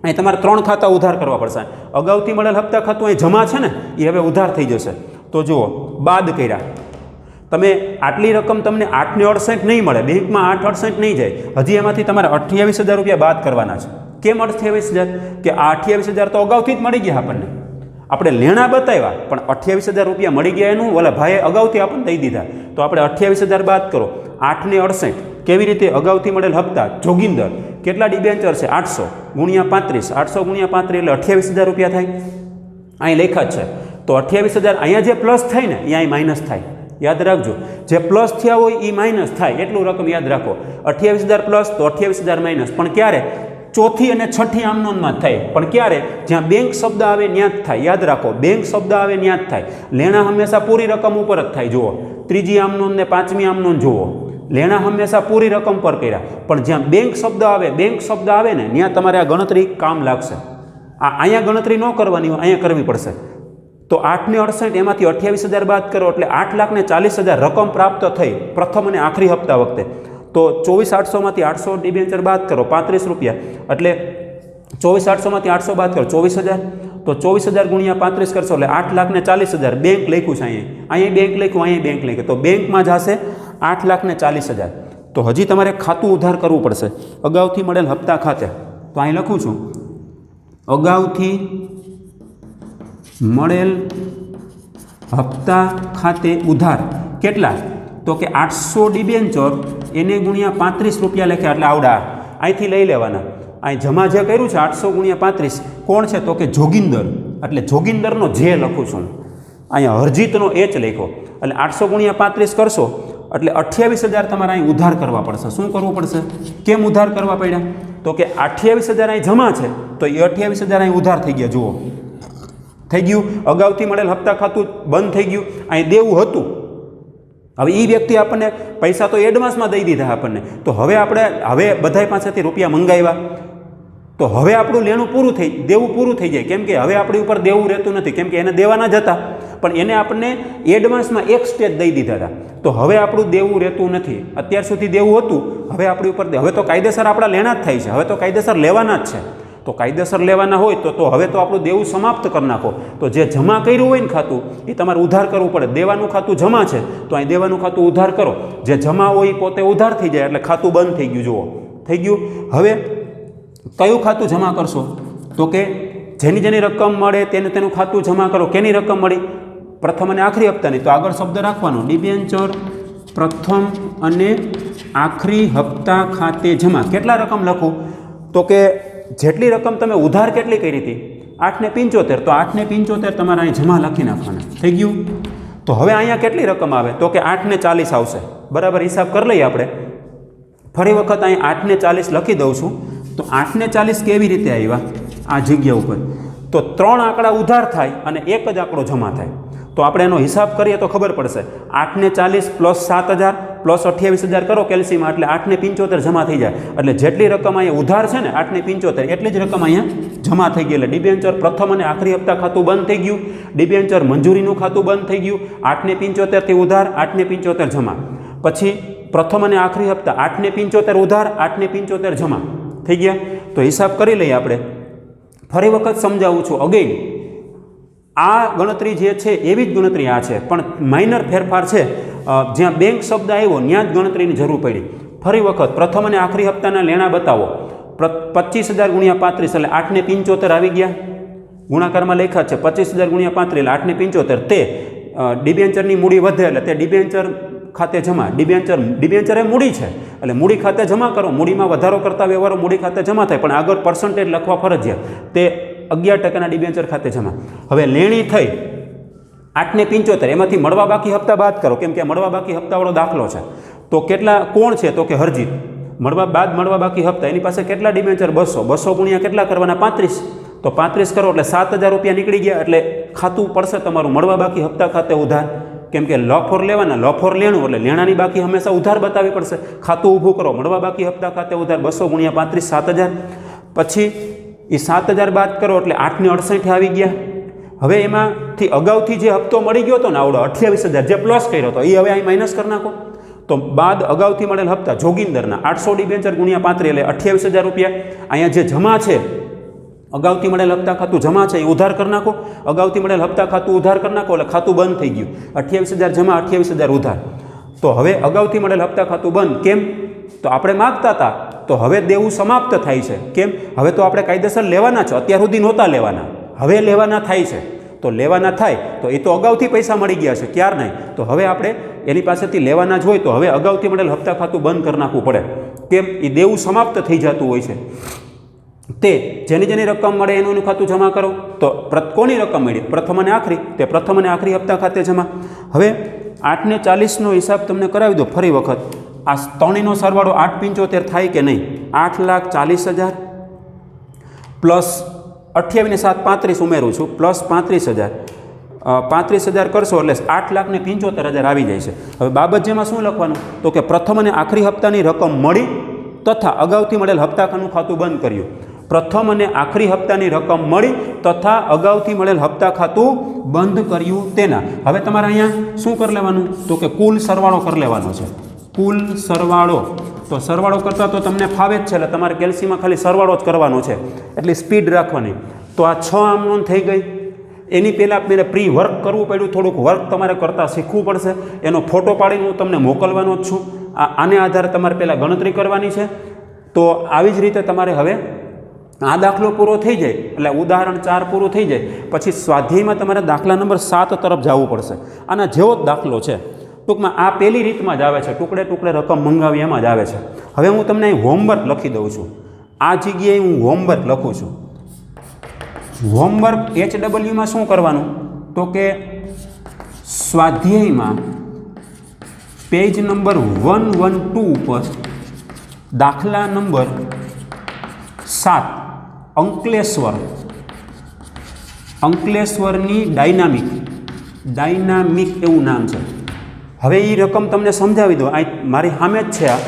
[SPEAKER 1] અહીં તમારે 3 ખાતા ઉધાર કરવા પડશે અગાઉથી મળેલ હપ્તા ખાતું અહીં જમા છે ને એ હવે ઉધાર થઈ જશે તો જુઓ બાદ કર્યા તમે આટલી રકમ તમને 8,68 નહીં મળે બેંકમાં 8,68 નહીં જાય હજી એમાંથી તમારે 28,000 રૂપિયા બાદ કરવાના છે કેમ 28,000 કે આ 28,000 તો અગાઉથી જ મળી ગયા આપણને આપણે લેણા બતાવ્યા પણ 28,000 રૂપિયા મળી ગયા એનું ઓલા ભાઈએ અગાઉથી આપણને દઈ દીધા તો આપણે 28,000 બાદ કરો 8,68 કેવી રીતે અગાઉથી મળેલ હપ્તા જોગિંદર કેટલા ડિબેન્ચર છે 800 ગુણ્યા 35 800 ગુણ્યા 35 એટલે 28,000 રૂપિયા થાય અહીં લેખા જ છે તો 28,000 અહીંયા જે પ્લસ થાય ને અહીંયા માઇનસ થાય યાદ રાખજો જે પ્લસ થયા હોય એ માઇનસ થાય એટલું રકમ યાદ રાખો 28,000 પ્લસ તો 28,000 માઇનસ પણ ક્યારે ચોથી અને છઠ્ઠી આમનોંધમાં જ થાય પણ ક્યારે જ્યાં બેંક શબ્દ આવે ત્યાં જ થાય યાદ રાખો બેંક શબ્દ આવે ત્યાં જ થાય લેણા હંમેશા પૂરી રકમ ઉપર જ થાય જુઓ ત્રીજી આમનોંધ ને પાંચમી આમનોંધ જુઓ લેણા હંમેશા પૂરી રકમ પર કર્યા પણ જ્યાં બેંક શબ્દ આવે ને ત્યાં તમારે આ ગણતરી કામ લાગશે અહીંયા ગણતરી ન કરવાની હોય અહીંયા કરવી પડશે તો 8 ને 68 એમાંથી 28,000 બાદ કરો એટલે 8,40,000 રકમ પ્રાપ્ત થઈ પ્રથમ અને આખરી હપ્તા વખતે. તો 24,800માંથી 800 ડિબેન્ચર બાદ કરો 35 રૂપિયા એટલે 24,800માંથી 800 બાદ કરો 24,000. તો 24,000 ગુણ્યા 35 કરશો એટલે 8,40,000 બેંક લખ્યું છે અહીંયા બેંક લખ્યું, અહીંયા બેંક લખ્યું. તો બેંકમાં જશે 8,40,000. તો હજી તમારે ખાતું ઉધાર કરવું પડશે અગાઉથી મળેલ હપ્તા ખાતે. તો અહીં લખું છું અગાઉથી મળેલ હપ્તા ખાતે ઉધાર કેટલા? તો કે 800 ડિબેન્ચર એને ગુણ્યા 35 રૂપિયા લખ્યા એટલે આવડા અહીંથી લઈ લેવાના. અહીં જમા જે કર્યું છે 800 ગુણ્યા 35 કોણ છે? તો કે જોગિંદર. એટલે જોગિંદરનો જે લખું છું અહીંયા હરજીતનો એચ લખ્યો એટલે 800 ગુણ્યા 35 કરશો એટલે 28,000 તમારે અહીં ઉધાર કરવા પડશે. શું કરવું પડશે? કેમ ઉધાર કરવા પડ્યા? તો કે 28,000 અહીં જમા છે તો એ 28,000 અહીં ઉધાર થઈ ગયા. જુઓ થઈ ગયું. અગાઉથી મળેલ હપ્તા ખાતું બંધ થઈ ગયું. અહીં દેવું હતું. હવે એ વ્યક્તિ આપણને પૈસા તો એડવાન્સમાં દઈ દીધા આપણને. તો હવે બધાય પાસેથી રૂપિયા મંગાવ્યા તો હવે આપણું લેણું પૂરું થઈ દેવું પૂરું થઈ જાય. કેમ કે હવે આપણી ઉપર દેવું રહેતું નથી કેમ કે એને દેવાના જ હતા પણ એને આપણને એડવાન્સમાં એક સ્ટેજ દઈ દીધા હતા. તો હવે આપણું દેવું રહેતું નથી. અત્યાર સુધી દેવું હતું હવે આપણી ઉપર હવે તો કાયદેસર આપણા લેણા જ થાય છે. હવે તો કાયદેસર લેવાના જ છે. તો કાયદેસર લેવાના હોય તો હવે તો આપણું દેવું સમાપ્ત કરી નાખો. તો જે જમા કર્યું હોય ને ખાતું એ તમારે ઉધાર કરવું પડે. દેવાનું ખાતું જમા છે તો અહીં દેવાનું ખાતું ઉધાર કરો. જે જમા હોય એ પોતે ઉધાર થઈ જાય એટલે ખાતું બંધ થઈ ગયું. જુઓ થઈ ગયું. હવે કયું ખાતું જમા કરશો? તો કે જેની રકમ મળે તેનું ખાતું જમા કરો. કેની રકમ મળી? પ્રથમ અને આખરી હપ્તાની. તો આગળ શબ્દ રાખવાનો ડિબેન્ચર પ્રથમ અને આખરી હપ્તા ખાતે જમા. કેટલા રકમ લખું? તો કે જેટલી રકમ તમે ઉધાર કેટલી કરી હતી 8,75. તો 8,75 તમારે અહીં જમા લખી નાખવાના. થઈ ગયું. તો હવે અહીંયા કેટલી રકમ આવે? તો કે 8,40 આવશે. બરાબર હિસાબ કરી લઈએ આપણે. ફરી વખત અહીં 8,40 લખી દઉં છું. તો 8,40 કેવી રીતે આવ્યા આ જગ્યા ઉપર? તો 3 આંકડા ઉધાર થાય અને એક જ આંકડો જમા થાય. તો આપણે એનો હિસાબ કરીએ તો ખબર પડશે. 8,40 પ્લસ 7,000 પ્લસ 28,000 કરો કેલ્સીમાં એટલે 8,75 જમા થઈ જાય. એટલે જેટલી રકમ અહીંયા ઉધાર છે ને 8,75 એટલી જ રકમ અહીંયા જમા થઈ ગઈ. એટલે ડિબેન્ચર પ્રથમ અને આખરી હપ્તા ખાતું બંધ થઈ ગયું. ડિબેન્ચર મંજૂરીનું ખાતું બંધ થઈ ગયું. 8,75 થી ઉધાર 8,75 જમા. પછી પ્રથમ અને આખરી હપ્તા 8,75 ઉધાર 8,75 જમા થઈ ગયા. તો હિસાબ કરી લઈએ આપણે. ફરી વખત સમજાવું છું અગેન. આ ગણતરી જે છે એવી જ ગણતરી આ છે પણ માઇનર ફેરફાર છે. જ્યાં બેંક શબ્દ આવ્યો ત્યાં જ ગણતરીની જરૂર પડી. ફરી વખત પ્રથમ અને આખરી હપ્તાના લેણા બતાવો. 25,000 ગુણ્યા 35 એટલે 8,75 આવી ગયા. ગુણાકારમાં લખ્યા છે 25,000 ગુણ્યા 35 એટલે 8,75. તે ડિબેન્ચરની મૂડી વધે એટલે તે ડિબેન્ચર ખાતે જમા. ડિબેન્ચર એ મૂડી છે એટલે મૂડી ખાતે જમા કરો. મૂડીમાં વધારો કરતા વ્યવહારો મૂડી ખાતે જમા થાય પણ આગળ પર્સન્ટેજ લખવા ફરજિયાત. તે 11% ડિબેન્ચર ખાતે જમા. હવે લેણી થઈ 8,75 એમાંથી મળવા બાકી હપ્તા બાદ કરો કેમ કે મળવા બાકી હપ્તાવાળો દાખલો છે. તો કેટલા કોણ છે? તો કે હરજીત. મળવા બાકી હપ્તા એની પાસે કેટલા ડિબેન્ચર? 200 ગુણ્યા કેટલા કરવાના? 35. તો 35 કરો એટલે 7,000 રૂપિયા નીકળી ગયા. એટલે ખાતું પડશે તમારું મળવા બાકી હપ્તા ખાતે ઉધાર. કેમ કે લફોર લેવાના લફોર લેણું એટલે લેણાની બાકી હંમેશા ઉધાર બતાવવી પડશે. ખાતું ઊભું કરો મળવા બાકી હપ્તા ખાતે ઉધાર 200 ગુણ્યા 35 7,000. પછી એ 7,000 બાદ કરો એટલે 8,68 આવી ગયા. હવે એમાંથી અગાઉથી જે હપ્તો મળી ગયો હતો ને આવડો 28,000 જે પ્લસ કર્યો હતો એ હવે અહીં માઇનસ કરી નાખો. તો બાદ અગાઉથી મળેલ હપ્તા જોગિંદરના 800 ડિબેન્ચર ગુણ્યા 35 એટલે 28,000 રૂપિયા. અહીંયા જે જમા છે અગાઉથી મળેલ હપ્તા ખાતું જમા છે એ ઉધાર કરી નાખો. અગાઉથી મળેલ હપ્તા ખાતું ઉધાર કરી નાખો એટલે ખાતું બંધ થઈ ગયું. 28,000 જમા 28,000 ઉધાર. તો હવે અગાઉથી મળેલ હપ્તા ખાતું બંધ. કેમ? તો આપણે માગતા હતા તો હવે દેવું સમાપ્ત થાય છે. કેમ? હવે તો આપણે કાયદેસર લેવાના છે. અત્યાર સુધી નહોતા લેવાના હવે લેવાના થાય છે. તો લેવાના થાય તો એ તો અગાઉથી પૈસા મળી ગયા છે ક્યાર નહીં. તો હવે આપણે એની પાસેથી લેવાના જ હોય તો હવે અગાઉથી મળેલ હપ્તા ખાતું બંધ કરી નાખવું પડે. કેમ? એ દેવું સમાપ્ત થઈ જતું હોય છે. તે જેની રકમ મળે એનું ખાતું જમા કરો. તો કોની રકમ મળી? પ્રથમ અને આખરી. તે પ્રથમ અને આખરી હપ્તા ખાતે જમા. હવે 8,40નો હિસાબ તમને કરાવી દો ફરી વખત. આ ત્રણેયનો સરવાળો 8,75 થાય કે નહીં? 8,40,000 પ્લસ 28 ને 7 35 ઉમેરું છું પ્લસ 35,000. 35,000 કરશો એટલે 8,75,000 આવી જાય છે. હવે બાબત જેમાં શું લખવાનું? તો કે પ્રથમ અને આખરી હપ્તાની રકમ મળી તથા અગાઉથી મળેલ હપ્તાનું ખાતું બંધ કર્યું. પ્રથમ અને આખરી હપ્તાની રકમ મળી તથા અગાઉથી મળેલ હપ્તા ખાતું બંધ કર્યું તેના. હવે તમારે અહીંયા શું કરી લેવાનું તો કે કુલ સરવાળો કરી લેવાનો છે. કુલ સરવાળો, તો સરવાળો કરતાં તો તમને ફાવે જ છે એટલે તમારે કેલ્સીમાં ખાલી સરવાળો જ કરવાનો છે, એટલી સ્પીડ રાખવાની. તો આ 6 આમ નોંધ થઈ ગઈ. એની પહેલાં મેં પ્રી વર્ક કરવું પડ્યું, થોડુંક વર્ક તમારે કરતાં શીખવું પડશે. એનો ફોટો પાડીને હું તમને મોકલવાનો જ છું. આને આધારે તમારે પહેલાં ગણતરી કરવાની છે. તો આવી જ રીતે તમારે હવે આ દાખલો પૂરો થઈ જાય એટલે ઉદાહરણ 4 પૂરું થઈ જાય પછી સ્વાધ્યાયમાં તમારે દાખલા નંબર 7 તરફ જવું પડશે. આના જેવો જ દાખલો છે. ટૂંકમાં આ પહેલી રીતમાં જ આવે છે, ટુકડે ટુકડે રકમ મંગાવી એમાં જ આવે છે. હવે હું તમને અહીં હોમવર્ક લખી દઉં છું. આ જગ્યાએ હું હોમવર્ક લખું છું. હોમવર્ક HWમાં શું કરવાનું તો કે સ્વાધ્યાયમાં પેજ નંબર 112 ઉપર દાખલા નંબર 7 અંકલેશ્વરની ડાયનામિક એવું નામ છે. હવે એ રકમ તમને સમજાવી દો. આ મારી સામે જ છે, આ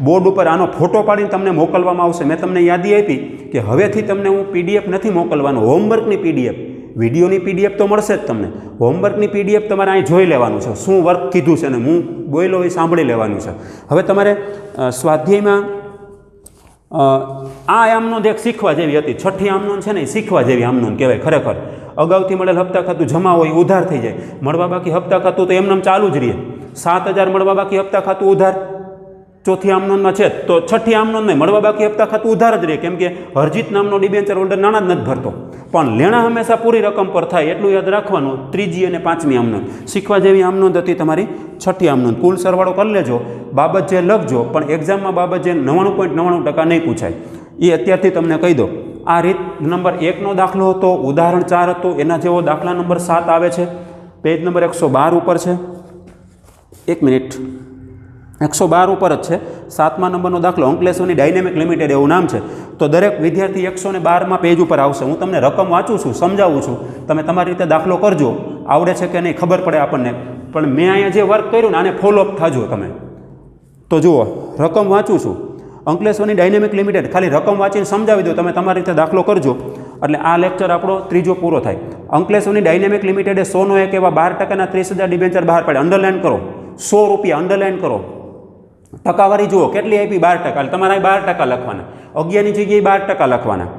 [SPEAKER 1] બોર્ડ ઉપર આનો ફોટો પાડીને તમને મોકલવામાં આવશે. મેં તમને યાદી આપી કે હવેથી તમને હું PDF નથી મોકલવાનો, હોમવર્કની PDF. વિડીયોની PDF તો મળશે જ તમને, હોમવર્કની PDF તમારે અહીં જોઈ લેવાનું છે, શું વર્ક કીધું છે ને હું બોલ્યો એ સાંભળી લેવાનું છે. હવે તમારે સ્વાધ્યાયમાં આ આમનોંધ એક શીખવા જેવી હતી. 6ઠી આમનોંધ છે ને એ શીખવા જેવી આમનોંધ કહેવાય ખરેખર. અગાઉથી મળેલ હપ્તા ખાતું જમા હોય ઉધાર થઈ જાય, મળવા બાકી હપ્તા ખાતું તો એમનેમ ચાલુ જ રહે. 7,000 મળવા બાકી હપ્તા ખાતું ઉધાર ચોથી આમનોંધમાં છે, તો 6ઠી આમનોંધ નહીં, મળવા બાકી હપ્તા ખાતું ઉધાર જ રહે, કેમ કે હરજીત નામનો ડિબેન્ચર હોલ્ડર નાણાં જ નથી ભરતો. પણ લેણા હંમેશા પૂરી રકમ પર થાય એટલું યાદ રાખવાનું. 3જી અને 5મી આમનોંધ શીખવા જેવી આમનોંધ હતી તમારી 6ઠી આમનોંધ. કુલ સરવાળો કરી લેજો, બાબત જે લખજો, પણ એક્ઝામમાં બાબત જે 99.99% નહીં પૂછાય એ અત્યારથી તમને કહી દો. આ રીત નંબર 1નો દાખલો હતો, ઉદાહરણ 4 હતો. એના જેવો દાખલા નંબર 7 આવે છે, પેજ નંબર 112 ઉપર છે. 1 મિનિટ, 112 ઉપર જ છે. 7મા નંબરનો દાખલો અંકલેશ્વરની ડાયનેમિક લિમિટેડ એવું નામ છે. તો દરેક વિદ્યાર્થી 112માં પેજ ઉપર આવશે. હું તમને રકમ વાંચું છું, સમજાવું છું, તમે તમારી રીતે દાખલો કરજો. આવડે છે કે નહીં ખબર પડે આપણને, પણ મેં અહીંયા જે વર્ક કર્યું ને આને ફોલોઅપ થાજો તમે. તો જુઓ, રકમ વાંચું છું. અંકલેશ્વરની ડાયનેમિક લિમિટેડ, ખાલી રકમ વાંચીને સમજાવી દો, તમે તમારી રીતે દાખલો કરજો એટલે આ લેક્ચર આપણો 3જો પૂરો થાય. અંકલેશ્વરની ડાયનેમિક લિમિટેડે 100નો એક એવા 12% 30,000 ડિબેન્ચર બહાર પાડ્યા. અંડરલાઇન કરો, 100 રૂપિયા અંડરલાઇન કરો. ટકાવારી જુઓ કેટલી આપી, 12%. તમારે 12% લખવાના, 11ની જગ્યાએ 12% લખવાના.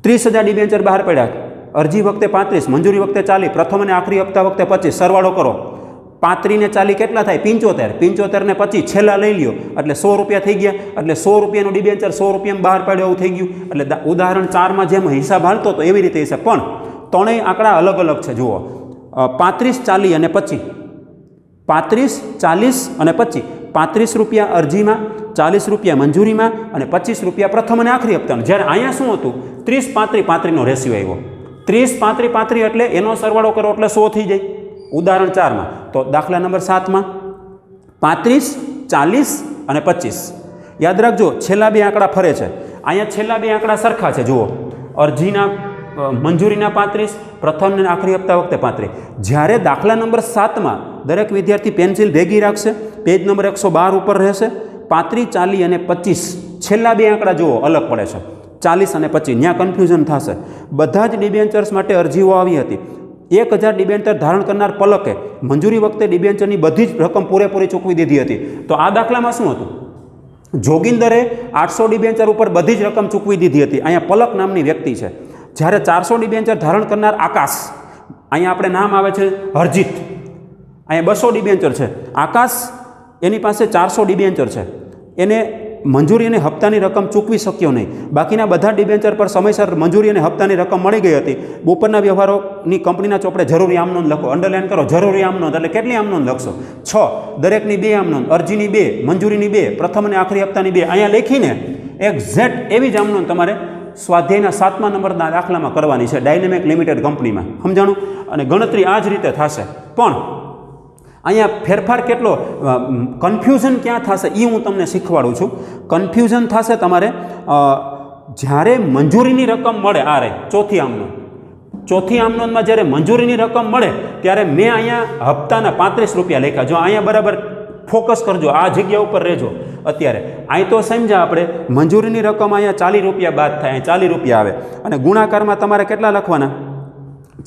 [SPEAKER 1] 30,000 ડિબેન્ચર બહાર પડ્યા. અરજી વખતે 35, મંજૂરી વખતે 40, પ્રથમ અને આખરી હપ્તા વખતે 25. સરવાળો કરો, 35 ને 40 કેટલા થાય? 75. 75 ને 25 છેલ્લા લઈ લ્યો એટલે 100 રૂપિયા થઈ ગયા. એટલે 100 રૂપિયાનું ડિબેન્ચર 100 રૂપિયામાં બહાર પાડ્યો એવું થઈ ગયું. એટલે ઉદાહરણ 4માં જેમ હિસાબ હાલતો હતો એવી રીતે હિસાબ, પણ ત્રણેય આંકડા અલગ અલગ છે. જુઓ, 35, 40 અને 25. 35, 40 અને 25. 35 રૂપિયા અરજીમાં, 40 રૂપિયા મંજૂરીમાં અને 25 રૂપિયા પ્રથમ અને આખરી હપ્તાનું. જ્યારે અહીંયા શું હતું? 30, 35, 35નો રેશિયો આવ્યો. 30, 35, 35 એટલે એનો સરવાળો કરો એટલે 100 થઈ જાય ઉદાહરણ 4માં. તો દાખલા નંબર 7માં 35, 40 અને 25. યાદ રાખજો, છેલ્લા બે આંકડા ફરે છે. અહીંયા છેલ્લા બે આંકડા સરખા છે. જુઓ, અરજીના મંજૂરીના 35, પ્રથમ અને આખરી હપ્તા વખતે 35. જ્યારે દાખલા નંબર 7માં દરેક વિદ્યાર્થી પેન્સિલ ભેગી રાખશે, પેજ નંબર 112 ઉપર રહેશે. 35, 40 અને 25 છેલ્લા બે આંકડા જુઓ અલગ પડે છે, 40 અને 25. ત્યાં કન્ફ્યુઝન થશે. બધા જ ડિબેન્ચર્સ માટે અરજીઓ આવી હતી. 1000 ડિબેન્ચર ધારણ કરનાર પલકે મંજૂરી વખતે ડિબેન્ચરની બધી જ રકમ પૂરેપૂરી ચૂકવી દીધી હતી. તો આ દાખલામાં શું હતું? જોગિંદરે 800 ડિબેન્ચર ઉપર બધી જ રકમ ચૂકવી દીધી હતી. અહીંયા પલક નામની વ્યક્તિ છે. જ્યારે 400 ડિબેન્ચર ધારણ કરનાર આકાશ, અહીંયા આપણે નામ આવે છે હરજીત, અહીંયા 200 ડિબેન્ચર છે. આકાશ એની પાસે 400 ડિબેન્ચર છે, એને મંજૂરી અને હપ્તાની રકમ ચૂકવી શક્યો નહીં. બાકીના બધા ડિબેન્ચર પર સમયસર મંજૂરી અને હપ્તાની રકમ મળી ગઈ હતી. બપોરના વ્યવહારોની કંપનીના ચોપડે જરૂરી આમનોંધ લખો, અંડરલાઇન કરો. જરૂરી આમનોંધ એટલે કેટલી આમનોંધ લખશો? 6. દરેકની 2 આમનોંધ, અરજીની 2, મંજૂરીની 2, પ્રથમ અને આખરી હપ્તાની 2. અહીંયા લખીને એક્ઝેક્ટ એવી જ આમનોંધ તમારે સ્વાધ્યાયના 7મા નંબરના દાખલામાં કરવાની છે, ડાયનેમિક લિમિટેડ કંપનીમાં. સમજાણું? અને ગણતરી આ જ રીતે થશે. પણ અહીંયા ફેરફાર કેટલો, કન્ફ્યુઝન ક્યાં થશે એ હું તમને શીખવાડું છું. કન્ફ્યુઝન થશે તમારે જ્યારે મંજૂરીની રકમ મળે. આ રહે ચોથી આમનોંધ. ચોથી આમનોંધમાં જ્યારે મંજૂરીની રકમ મળે ત્યારે મેં અહીંયા હપ્તાના 35 રૂપિયા લખ્યા. જો અહીંયા બરાબર ફોકસ કરજો, આ જગ્યા ઉપર રહેજો. અત્યારે અહીં તો સમજ્યા આપણે મંજૂરીની રકમ અહીંયા 40 રૂપિયા બાદ થાય, અહીં 40 રૂપિયા આવે અને ગુણાકારમાં તમારે કેટલા લખવાના?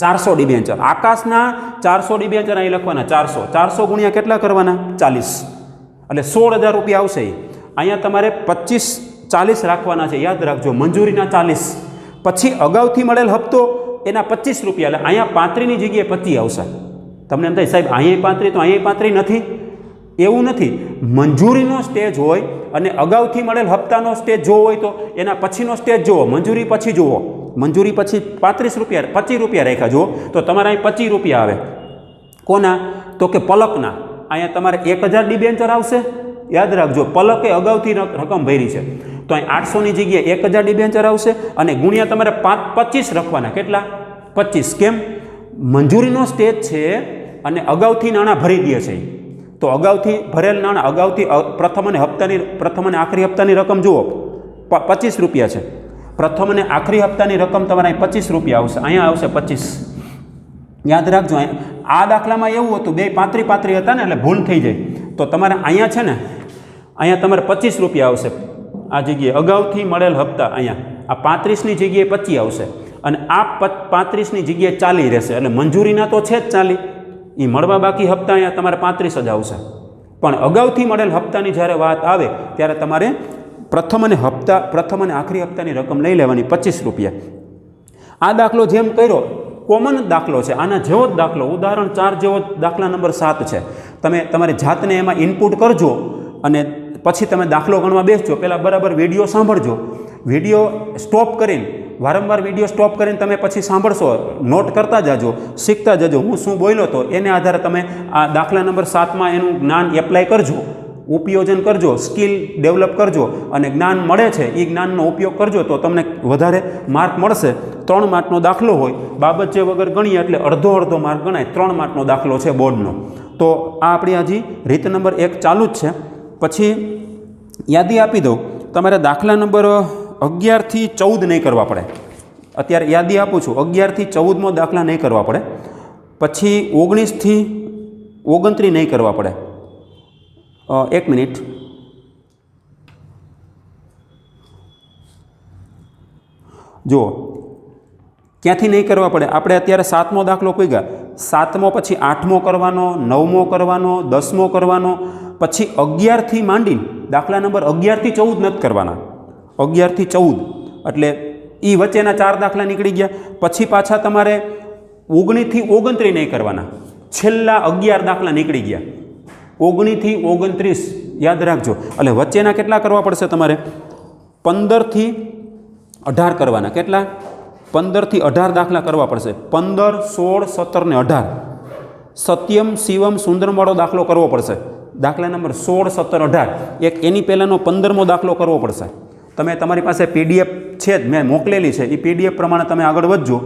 [SPEAKER 1] 400 ડિબેન્ચર. આકાશના 400 ડિબેન્ચર અહીં લખવાના 400 ગુણ્યા કેટલા કરવાના? 40, એટલે 16,000 રૂપિયા આવશે. અહીંયા તમારે 40 રાખવાના છે, યાદ રાખજો. મંજૂરીના 40, પછી અગાઉથી મળેલ હપ્તો એના 25 રૂપિયા, એટલે અહીંયા 35ની જગ્યાએ 25 આવશે. તમને એમ થાય સાહેબ અહીંયા 35 તો અહીંયા 35 નથી, એવું નથી. મંજૂરીનો સ્ટેજ હોય અને અગાઉથી મળેલ હપ્તાનો સ્ટેજ જોવો હોય તો એના પછીનો સ્ટેજ જુઓ, મંજૂરી પછી જુઓ. મંજૂરી પછી 25 રૂપિયા રાખ્યા જુઓ તો તમારે અહીં 25 રૂપિયા આવે. કોના? તો કે પલકના. અહીંયા તમારે 1000 ડિબેન્ચર આવશે, યાદ રાખજો. પલકે અગાઉથી રકમ ભરી છે તો અહીં 800ની જગ્યાએ 1000 ડિબેન્ચર આવશે અને ગુણ્યા તમારે 25 રાખવાના. કેટલા? 25. કેમ? મંજૂરીનો સ્ટેજ છે અને અગાઉથી નાણાં ભરી દે છે, તો અગાઉથી ભરેલ નાણાં, અગાઉથી પ્રથમ અને આખરી હપ્તાની રકમ જુઓ 25 રૂપિયા છે. પ્રથમ અને આખરી હપ્તાની રકમ તમારે અહીં 25 રૂપિયા આવશે, અહીંયા આવશે 25. યાદ રાખજો. આ દાખલામાં એવું હતું, બે 35 હતા ને, એટલે ભૂલ થઈ જાય. તો તમારે અહીંયા છે ને, અહીંયા તમારે 25 રૂપિયા આવશે આ જગ્યાએ. અગાઉથી મળેલ હપ્તા અહીંયા આ 35ની જગ્યાએ 25 આવશે અને આ 35ની જગ્યાએ 40 રહેશે. એટલે મંજૂરીના તો છે જ 40, એ મળવા બાકી હપ્તા અહીંયા તમારે 35 જ આવશે. પણ અગાઉથી મળેલ હપ્તાની જ્યારે વાત આવે ત્યારે તમારે પ્રથમ અને આખરી હપ્તાની રકમ લઈ લેવાની 25 રૂપિયા. આ દાખલો જેમ કર્યો કોમન દાખલો છે, આના જેવો જ દાખલો, ઉદાહરણ 4 જેવો દાખલા નંબર 7 છે. તમે તમારી જાતને એમાં ઇનપુટ કરજો અને પછી તમે દાખલો ગણવા બેસજો. પહેલાં બરાબર વિડીયો સાંભળજો, વિડીયો સ્ટોપ કરીને, વારંવાર વિડીયો સ્ટોપ કરીને તમે પછી સાંભળશો, નોટ કરતા જાજો, શીખતા જજો. હું શું બોલ્યો હતો એને આધારે તમે આ દાખલા નંબર 7માં એનું જ્ઞાન એપ્લાય કરજો, ઉપયોજન કરજો, સ્કિલ ડેવલપ કરજો અને જ્ઞાન મળે છે એ જ્ઞાનનો ઉપયોગ કરજો તો તમને વધારે માર્ક મળશે. 3 માર્કનો દાખલો હોય, બાબત જે વગર ગણીએ એટલે અડધો માર્ક ગણાય. 3 માર્કનો દાખલો છે બોર્ડનો. તો આ આપણી હજી રીત નંબર 1 ચાલુ જ છે. પછી યાદી આપી દઉં, તમારે દાખલા નંબર 11 થી 14 નહીં કરવા પડે. અત્યારે યાદી આપું છું, 11 થી 14મો દાખલા નહીં કરવા પડે. પછી 19 થી 29 નહીં કરવા પડે. 1 મિનિટ. જુઓ ક્યાંથી નહીં કરવા પડે. આપણે અત્યારે 7મો દાખલો કોઈ ગયા, 7મો પછી 8મો કરવાનો, 9મો કરવાનો, 10મો કરવાનો, પછી 11 થી માંડીને દાખલા નંબર 11 થી 14 નથી કરવાના. 11 થી 14 એટલે એ વચ્ચેના 4 દાખલા નીકળી ગયા. પછી પાછા તમારે 19 થી 29 નહીં કરવાના, છેલ્લા 11 દાખલા નીકળી ગયા. 19 થી 29 યાદ રાખજો. એટલે વચ્ચેના કેટલા કરવા પડશે તમારે? 15 થી 18 કરવાના. કેટલા? 15 થી 18 દાખલા કરવા પડશે. 15, 16, 17 ને 18. સત્યમ શિવમ સુંદરમવાળો દાખલો કરવો પડશે. દાખલા નંબર 16, 17, 18. એક એની પહેલાંનો 15મો દાખલો કરવો પડશે. તમે તમારી પાસે PDF છે જ, મેં મોકલેલી છે, એ PDF પ્રમાણે તમે આગળ વધજો.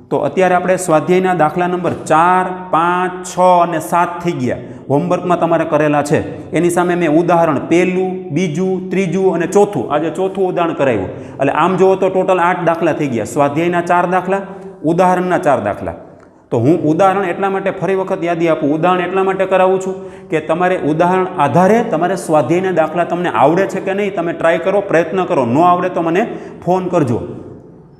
[SPEAKER 1] તો અત્યારે આપણે સ્વાધ્યાયના દાખલા નંબર 4, 5, 6 અને 7 થઈ ગયા, હોમવર્કમાં તમારે કરેલા છે. એની સામે મેં ઉદાહરણ 1, 2, 3 અને 4, આજે 4થું ઉદાહરણ કરાવ્યું. એટલે આમ જુઓ તો ટોટલ 8 દાખલા થઈ ગયા. સ્વાધ્યાયના 4 દાખલા, ઉદાહરણના 4 દાખલા. તો હું ઉદાહરણ એટલા માટે ફરી વખત યાદી આપું, ઉદાહરણ એટલા માટે કરાવું છું કે તમારે ઉદાહરણ આધારે તમારે સ્વાધ્યાયના દાખલા તમને આવડે છે કે નહીં તમે ટ્રાય કરો, પ્રયત્ન કરો. ન આવડે તો મને ફોન કરજો,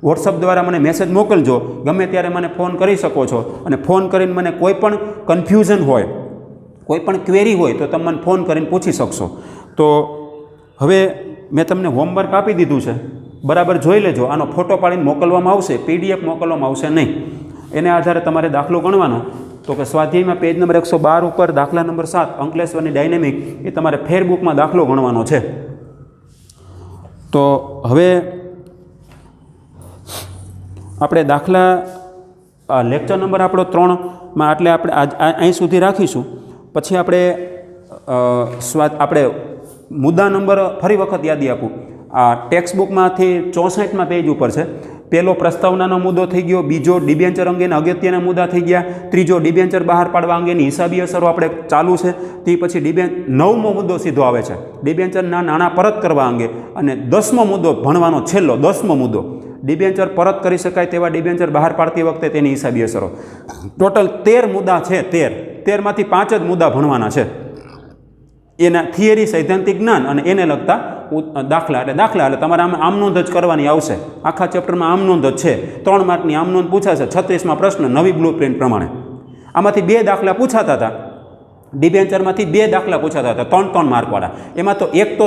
[SPEAKER 1] વોટ્સઅપ દ્વારા મને મેસેજ મોકલજો. ગમે ત્યારે મને ફોન કરી શકો છો અને ફોન કરીને મને કોઈ પણ કન્ફ્યુઝન હોય, કોઈ પણ ક્વેરી હોય તો તમે મને ફોન કરીને પૂછી શકશો. તો હવે મેં તમને હોમવર્ક આપી દીધું છે, બરાબર જોઈ લેજો. આનો ફોટો પાડીને મોકલવામાં આવશે, PDF મોકલવામાં આવશે નહીં. એને આધારે તમારે દાખલો ગણવાનો. તો કે સ્વાધ્યાયમાં પેજ નંબર 112 ઉપર દાખલા નંબર 7 અંકલેશ્વરની ડાયનેમિક, એ તમારે ફેરબુકમાં દાખલો ગણવાનો છે. તો હવે આપણે દાખલા લેક્ચર નંબર આપણો 3માં એટલે આપણે અહીં સુધી રાખીશું. પછી આપણે મુદ્દા નંબર ફરી વખત યાદી આપું. આ ટેક્સ્ટ બુકમાંથી 64મા પેજ ઉપર છે. પહેલો પ્રસ્તાવનાનો મુદ્દો થઈ ગયો, બીજો ડિબેન્ચર અંગેના અગત્યના મુદ્દા થઈ ગયા, ત્રીજો ડિબેન્ચર બહાર પાડવા અંગેની હિસાબી અસરો આપણે ચાલુ છે. તે પછી 9મો મુદ્દો સીધો આવે છે, ડિબેન્ચરના નાણાં પરત કરવા અંગે. અને 10મો મુદ્દો ભણવાનો, છેલ્લો 10મો મુદ્દો, ડિબેન્ચર પરત કરી શકાય તેવા ડિબેન્ચર બહાર પાડતી વખતે તેની હિસાબી અસરો. ટોટલ 13 મુદ્દા છે. 13માંથી 5 જ મુદ્દા ભણવાના છે. એના થિયરી સૈદ્ધાંતિક જ્ઞાન અને એને લગતા દાખલા એટલે તમારે આમ નોંધ જ કરવાની આવશે. આખા ચેપ્ટરમાં આમ નોંધ જ છે. 3 માર્કની આમ નોંધ પૂછાશે. 36માં પ્રશ્ન નવી બ્લુ પ્રિન્ટ પ્રમાણે. આમાંથી 2 દાખલા પૂછાતા હતા. ડિબેન્ચરમાંથી 2 દાખલા પૂછાતા હતા 3-3 માર્કવાળા. એમાં તો એક તો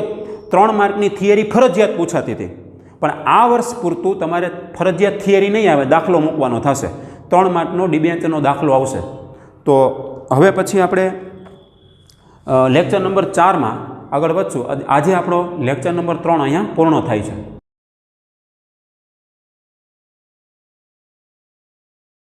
[SPEAKER 1] 3 માર્કની થિયરી ફરજિયાત પૂછાતી હતી. પણ આ વર્ષ પૂરતું તમારે ફરજિયાત થિયરી નહીં આવે, દાખલો મૂકવાનો થશે. 3 માર્કનો ડિબેન્ચરનો દાખલો આવશે. તો હવે પછી આપણે લેક્ચર નંબર 4માં આગળ વધશું. આજે આપણો લેક્ચર નંબર 3 અહીંયા પૂર્ણ થાય છે.